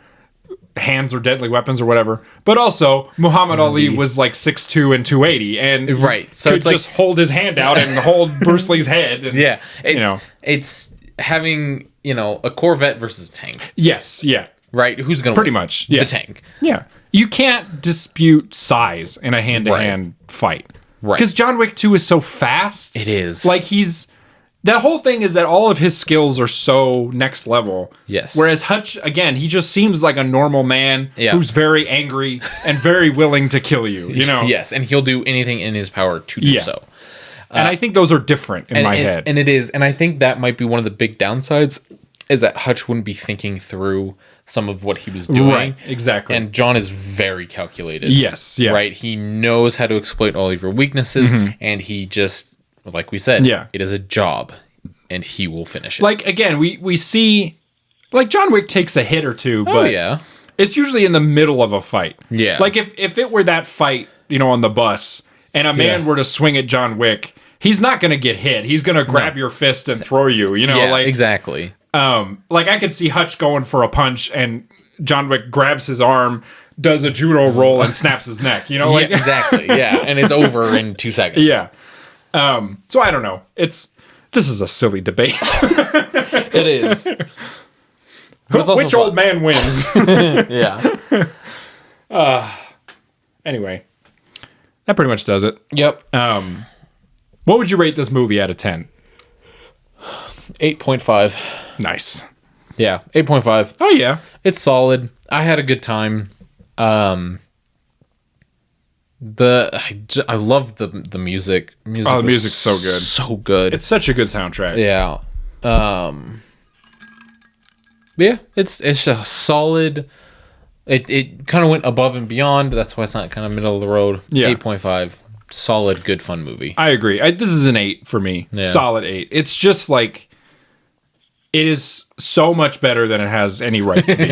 hands are deadly weapons or whatever. But also, Muhammad Ali was like 6'2" and 280, and so could just hold his hand out and hold Bruce Lee's head. And, it's having, you know, a Corvette versus a tank. Yes, yeah. Right? Who's going to pretty much the tank? Yeah. You can't dispute size in a hand-to-hand fight. Right. Because John Wick 2 is so fast. It is. Like that whole thing is that all of his skills are so next level. Yes. Whereas Hutch, again, he just seems like a normal man who's very angry and very willing to kill you, you know? Yes, and he'll do anything in his power to do so. And I think those are different in my head. And it is. And I think that might be one of the big downsides is that Hutch wouldn't be thinking through some of what he was doing. Right, exactly. And John is very calculated. Yes, yeah. Right? He knows how to exploit all of your weaknesses, and he just, like we said, it is a job, and he will finish it. Like, again, we see... Like, John Wick takes a hit or two, but it's usually in the middle of a fight. Yeah. Like, if it were that fight, on the bus, and a man were to swing at John Wick, he's not going to get hit. He's going to grab your fist and throw you, like... exactly. Like, I could see Hutch going for a punch, and John Wick grabs his arm, does a judo roll, and snaps his neck, Like, yeah, exactly, yeah. And it's over in 2 seconds. Yeah. So I don't know. This is a silly debate. It is. But it's also Which fun. old man wins? Yeah. Anyway, that pretty much does it. Yep. What would you rate this movie out of 10? 8.5. Nice. Yeah, 8.5. Oh, yeah. It's solid. I had a good time. I love the music. The music's so good. So good. It's such a good soundtrack. Yeah. Yeah, it's a solid. It kind of went above and beyond. That's why it's not kind of middle of the road. Yeah. 8.5. Solid, good, fun movie. I agree. This is an 8 for me. Yeah. Solid 8. It's just like... It is so much better than it has any right to be.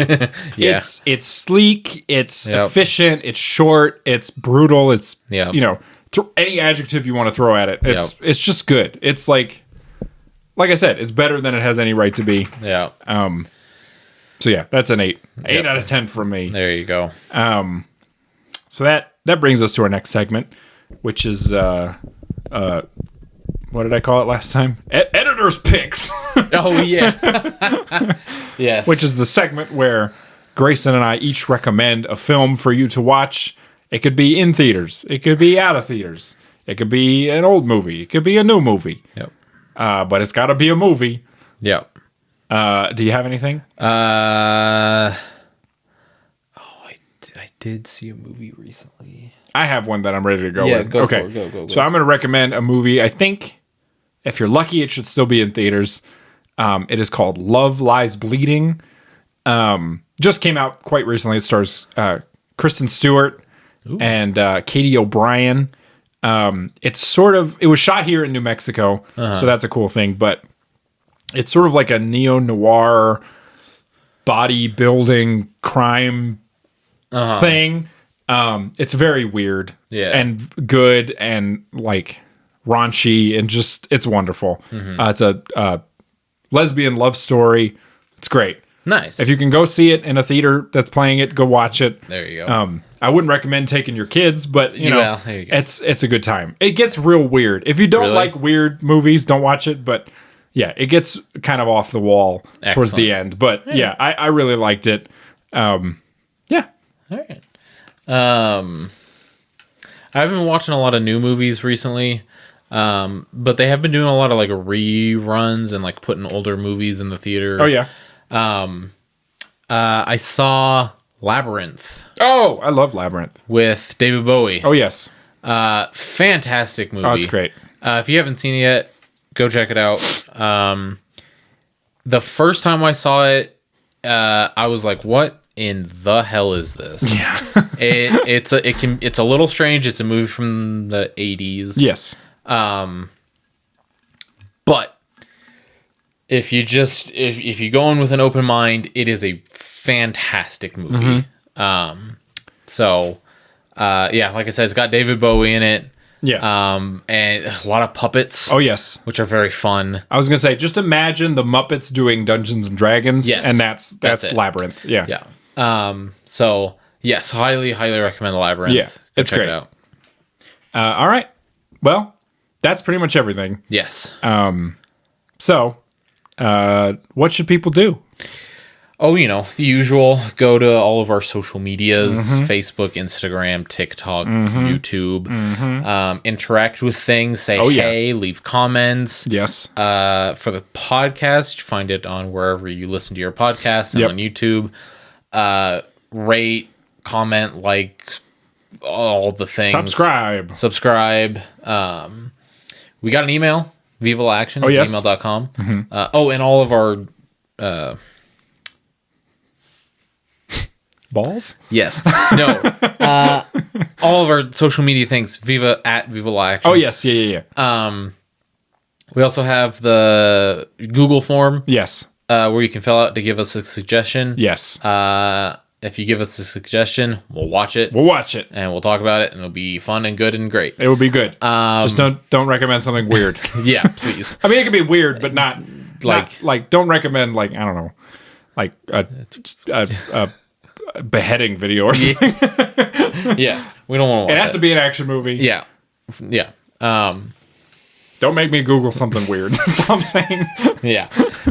Yeah. It's sleek, it's efficient, it's short, it's brutal, it's any adjective you want to throw at it. It's just good. It's like I said, it's better than it has any right to be. Yeah. So yeah, that's an 8. 8 out of 10 from me. There you go. So that brings us to our next segment, which is what did I call it last time? Editor's Picks. Oh, yeah. Yes. Which is the segment where Grayson and I each recommend a film for you to watch. It could be in theaters. It could be out of theaters. It could be an old movie. It could be a new movie. Yep. But it's got to be a movie. Yep. Do you have anything? I did see a movie recently. I have one that I'm ready to go with. Yeah, go okay. for it. Go. So I'm going to recommend a movie. I think if you're lucky, it should still be in theaters. It is called Love Lies Bleeding. Just came out quite recently. It stars Kristen Stewart and Katie O'Brien. It was shot here in New Mexico, so that's a cool thing. But it's sort of like a neo-noir bodybuilding crime thing. It's very weird and good and like raunchy and just it's wonderful. It's a lesbian love story. It's great. Nice. If you can go see it in a theater that's playing it, go watch it. There you go. I wouldn't recommend taking your kids, but you know, there you go. it's a good time. It gets real weird. If you don't like weird movies, don't watch it. But yeah, it gets kind of off the wall towards the end. But yeah, I really liked it. Yeah. All right. I've been watching a lot of new movies recently, but they have been doing a lot of like reruns and like putting older movies in the theater. Oh yeah. I saw Labyrinth. Oh, I love Labyrinth with David Bowie. Oh yes. Fantastic movie. Oh, it's great. If you haven't seen it yet, go check it out. The first time I saw it, I was like, "What in the hell is this?" Yeah. It's a little strange. It's a movie from the 80s. Yes. But if you go in with an open mind, it is a fantastic movie. Yeah, like I said, it's got David Bowie in it. Yeah. And a lot of puppets. Oh yes. Which are very fun. I was gonna say, just imagine the Muppets doing Dungeons and Dragons. Yes. And that's it. Labyrinth. Yeah. Yeah. So yes, highly recommend Labyrinth. Yeah, Go it's check great. it out. All right. Well, that's pretty much everything. Yes. So, what should people do? Oh, the usual. Go to all of our social medias, Facebook, Instagram, TikTok, YouTube. Interact with things. Say hey, leave comments. Yes. For the podcast, you find it on wherever you listen to your podcasts and on YouTube. Rate, comment, like all the things. Subscribe. We got an email, Viva La Action Oh, yes. gmail.com. And all of our Balls? yes. No. All of our social media things, Viva La Action. Oh, yes. Yeah. We also have the Google form Yes. where you can fill out to give us a suggestion. Yes. If you give us a suggestion, we'll watch it. We'll watch it. And we'll talk about it, and it'll be fun and good and great. It will be good. Just don't recommend something weird. Yeah, please. I mean, it can be weird, but not like don't recommend like I don't know, like a beheading video or something. Yeah, we don't want to watch It has to be an action movie. Yeah. Don't make me Google something weird. That's all I'm saying. Yeah.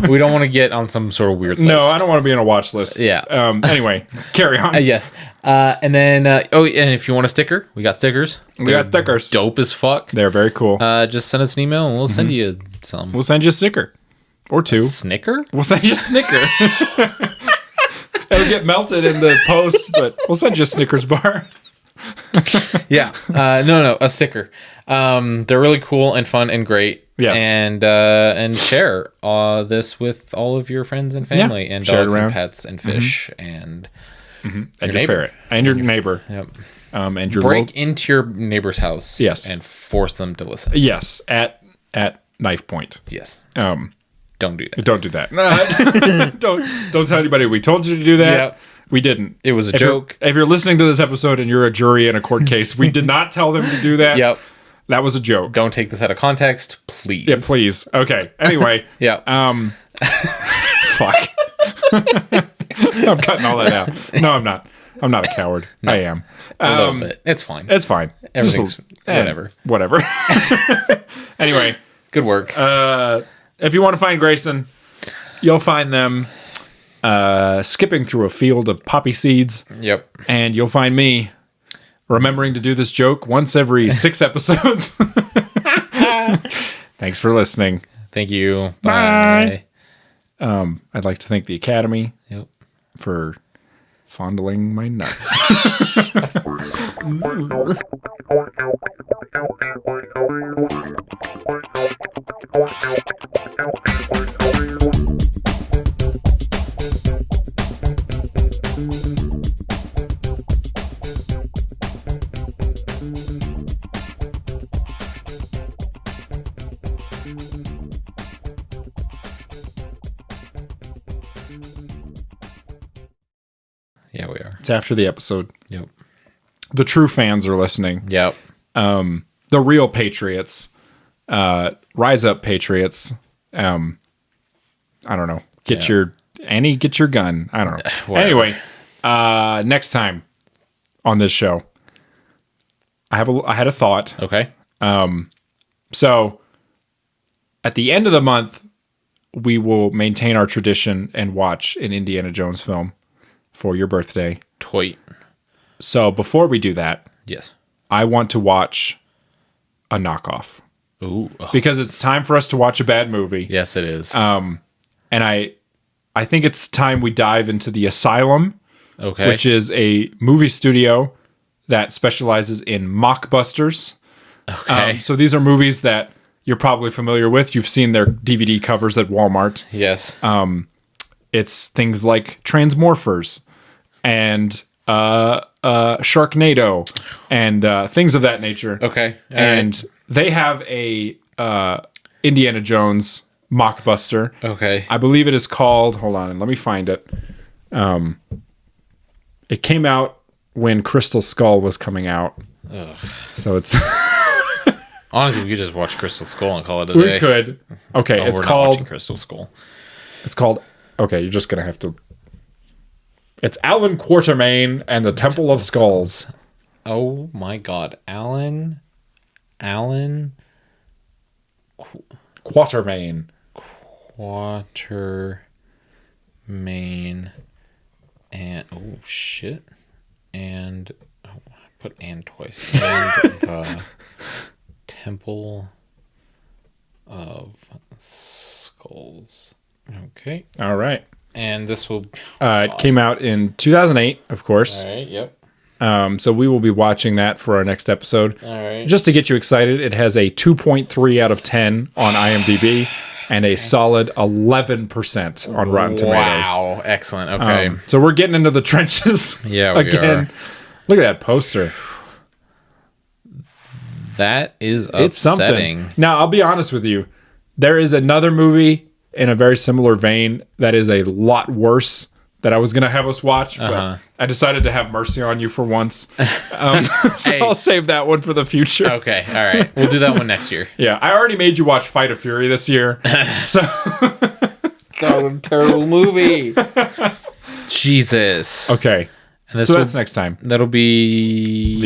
We don't want to get on some sort of weird list. No, I don't want to be on a watch list. Yeah. Anyway, carry on. Yes. And then, and if you want a sticker, we got stickers. We got stickers. Dope as fuck. They're very cool. Just send us an email and we'll send you some. We'll send you a sticker or two. Snicker? We'll send you a Snicker. It'll get melted in the post, but we'll send you a Snickers bar. Yeah. No, a sticker. They're really cool and fun and great. Yes. And share this with all of your friends and family and Share it dogs around. and pets and fish and And your your neighbor. ferret. And your neighbor. yep. And your Break into your neighbor's house. Yes. And force them to listen. Yes, at knife point. Yes. Um, Don't do that. don't do that. Don't tell anybody we told you to do that. Yep. We didn't. It was a If you're- joke. If you're listening to this episode and you're a jury in a court case, we did not tell them to do that. Yep. That was a joke. Don't take this out of context, please. Yeah, please. Okay. Anyway. Yeah. Fuck. I'm cutting all that out. No, I'm not. I'm not a coward. I am. A little bit. It's fine. It's fine. Everything's whatever. Whatever. Anyway, Good work. if you want to find Grayson, you'll find them skipping through a field of poppy seeds. Yep. And you'll find me remembering to do this joke once every 6 episodes. Thanks for listening. Thank you. Bye. I'd like to thank the Academy Yep. for fondling my nuts. Yeah, we are. It's after the episode. Yep. The true fans are listening. Yep. The real patriots, rise up patriots. I don't know. Get your gun. I don't know. Whatever. Anyway, next time on this show, I had a thought. Okay. So at the end of the month, we will maintain our tradition and watch an Indiana Jones film for your birthday. Toy. So before we do that, Yes. I want to watch a knockoff Ooh. Oh, because it's time for us to watch a bad movie. yes, it is. And I think it's time we dive into The Asylum, okay. which is a movie studio that specializes in mockbusters. okay. So these are movies that you're probably familiar with. You've seen their DVD covers at Walmart. yes. It's things like Transmorphers and Sharknado and things of that nature. Okay. All And right. they have a Indiana Jones mockbuster. Okay. I believe it is called. Hold on, let me find it. It came out when Crystal Skull was coming out, so it's. Honestly, we could just watch Crystal Skull and call it a We day. could. Okay, Oh, it's we're not watching called. Crystal Skull. It's called. Okay, you're just gonna have to. It's Alan Quatermain and the Temple of Skulls. Oh my God, Alan. Quatermain. Quatermain, and oh shit, and I put and twice, and the Temple of Skulls. Okay, All right. and this will. It came out in 2008, of course. All right. Yep. So we will be watching that for our next episode. All right. Just to get you excited, it has a 2.3 out of 10 on IMDb and a solid 11% on Rotten Tomatoes. Wow. Excellent. Okay. So we're getting into the trenches. Yeah, we again. are. Look at that poster. That is upsetting. It's something. Now, I'll be honest with you. There is another movie in a very similar vein that is a lot worse that I was going to have us watch, but I decided to have mercy on you for once. So Hey. I'll save that one for the future. Okay. All right. We'll do that one next year. Yeah, I already made you watch Fight of Fury this year. So God, what a terrible movie. Jesus. okay. And this So will- that's next time. That'll be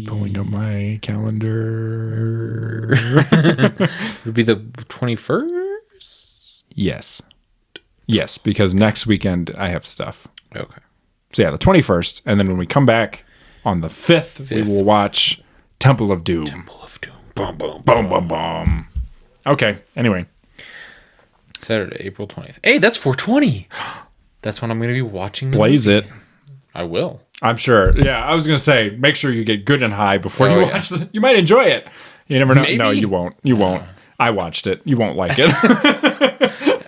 Pulling up my calendar. It'll be the 21st. Yes, because next weekend I have stuff. Okay. So yeah, the 21st, and then when we come back on the 5th, we will watch Temple of Doom. Temple of Doom. Boom, boom, Boom, boom, boom. Okay. Anyway, Saturday, April 20th. Hey, that's 420. That's when I'm going to be watching. The blaze movie. it. I will. I'm sure. Yeah, I was gonna say, make sure you get good and high before Oh, you yeah. watch it. You might enjoy it. You never know. Maybe? No, you won't. You won't. I watched it. You won't like it.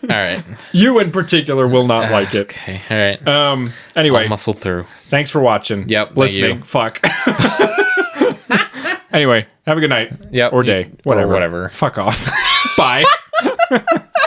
All right. You in particular will not like it. Okay. All right. Anyway, I'll muscle through. thanks for watching. Yep, thank Listening. you. Fuck. Anyway, have a good night. Yep. Or day. Or Whatever. whatever. Fuck off. Bye.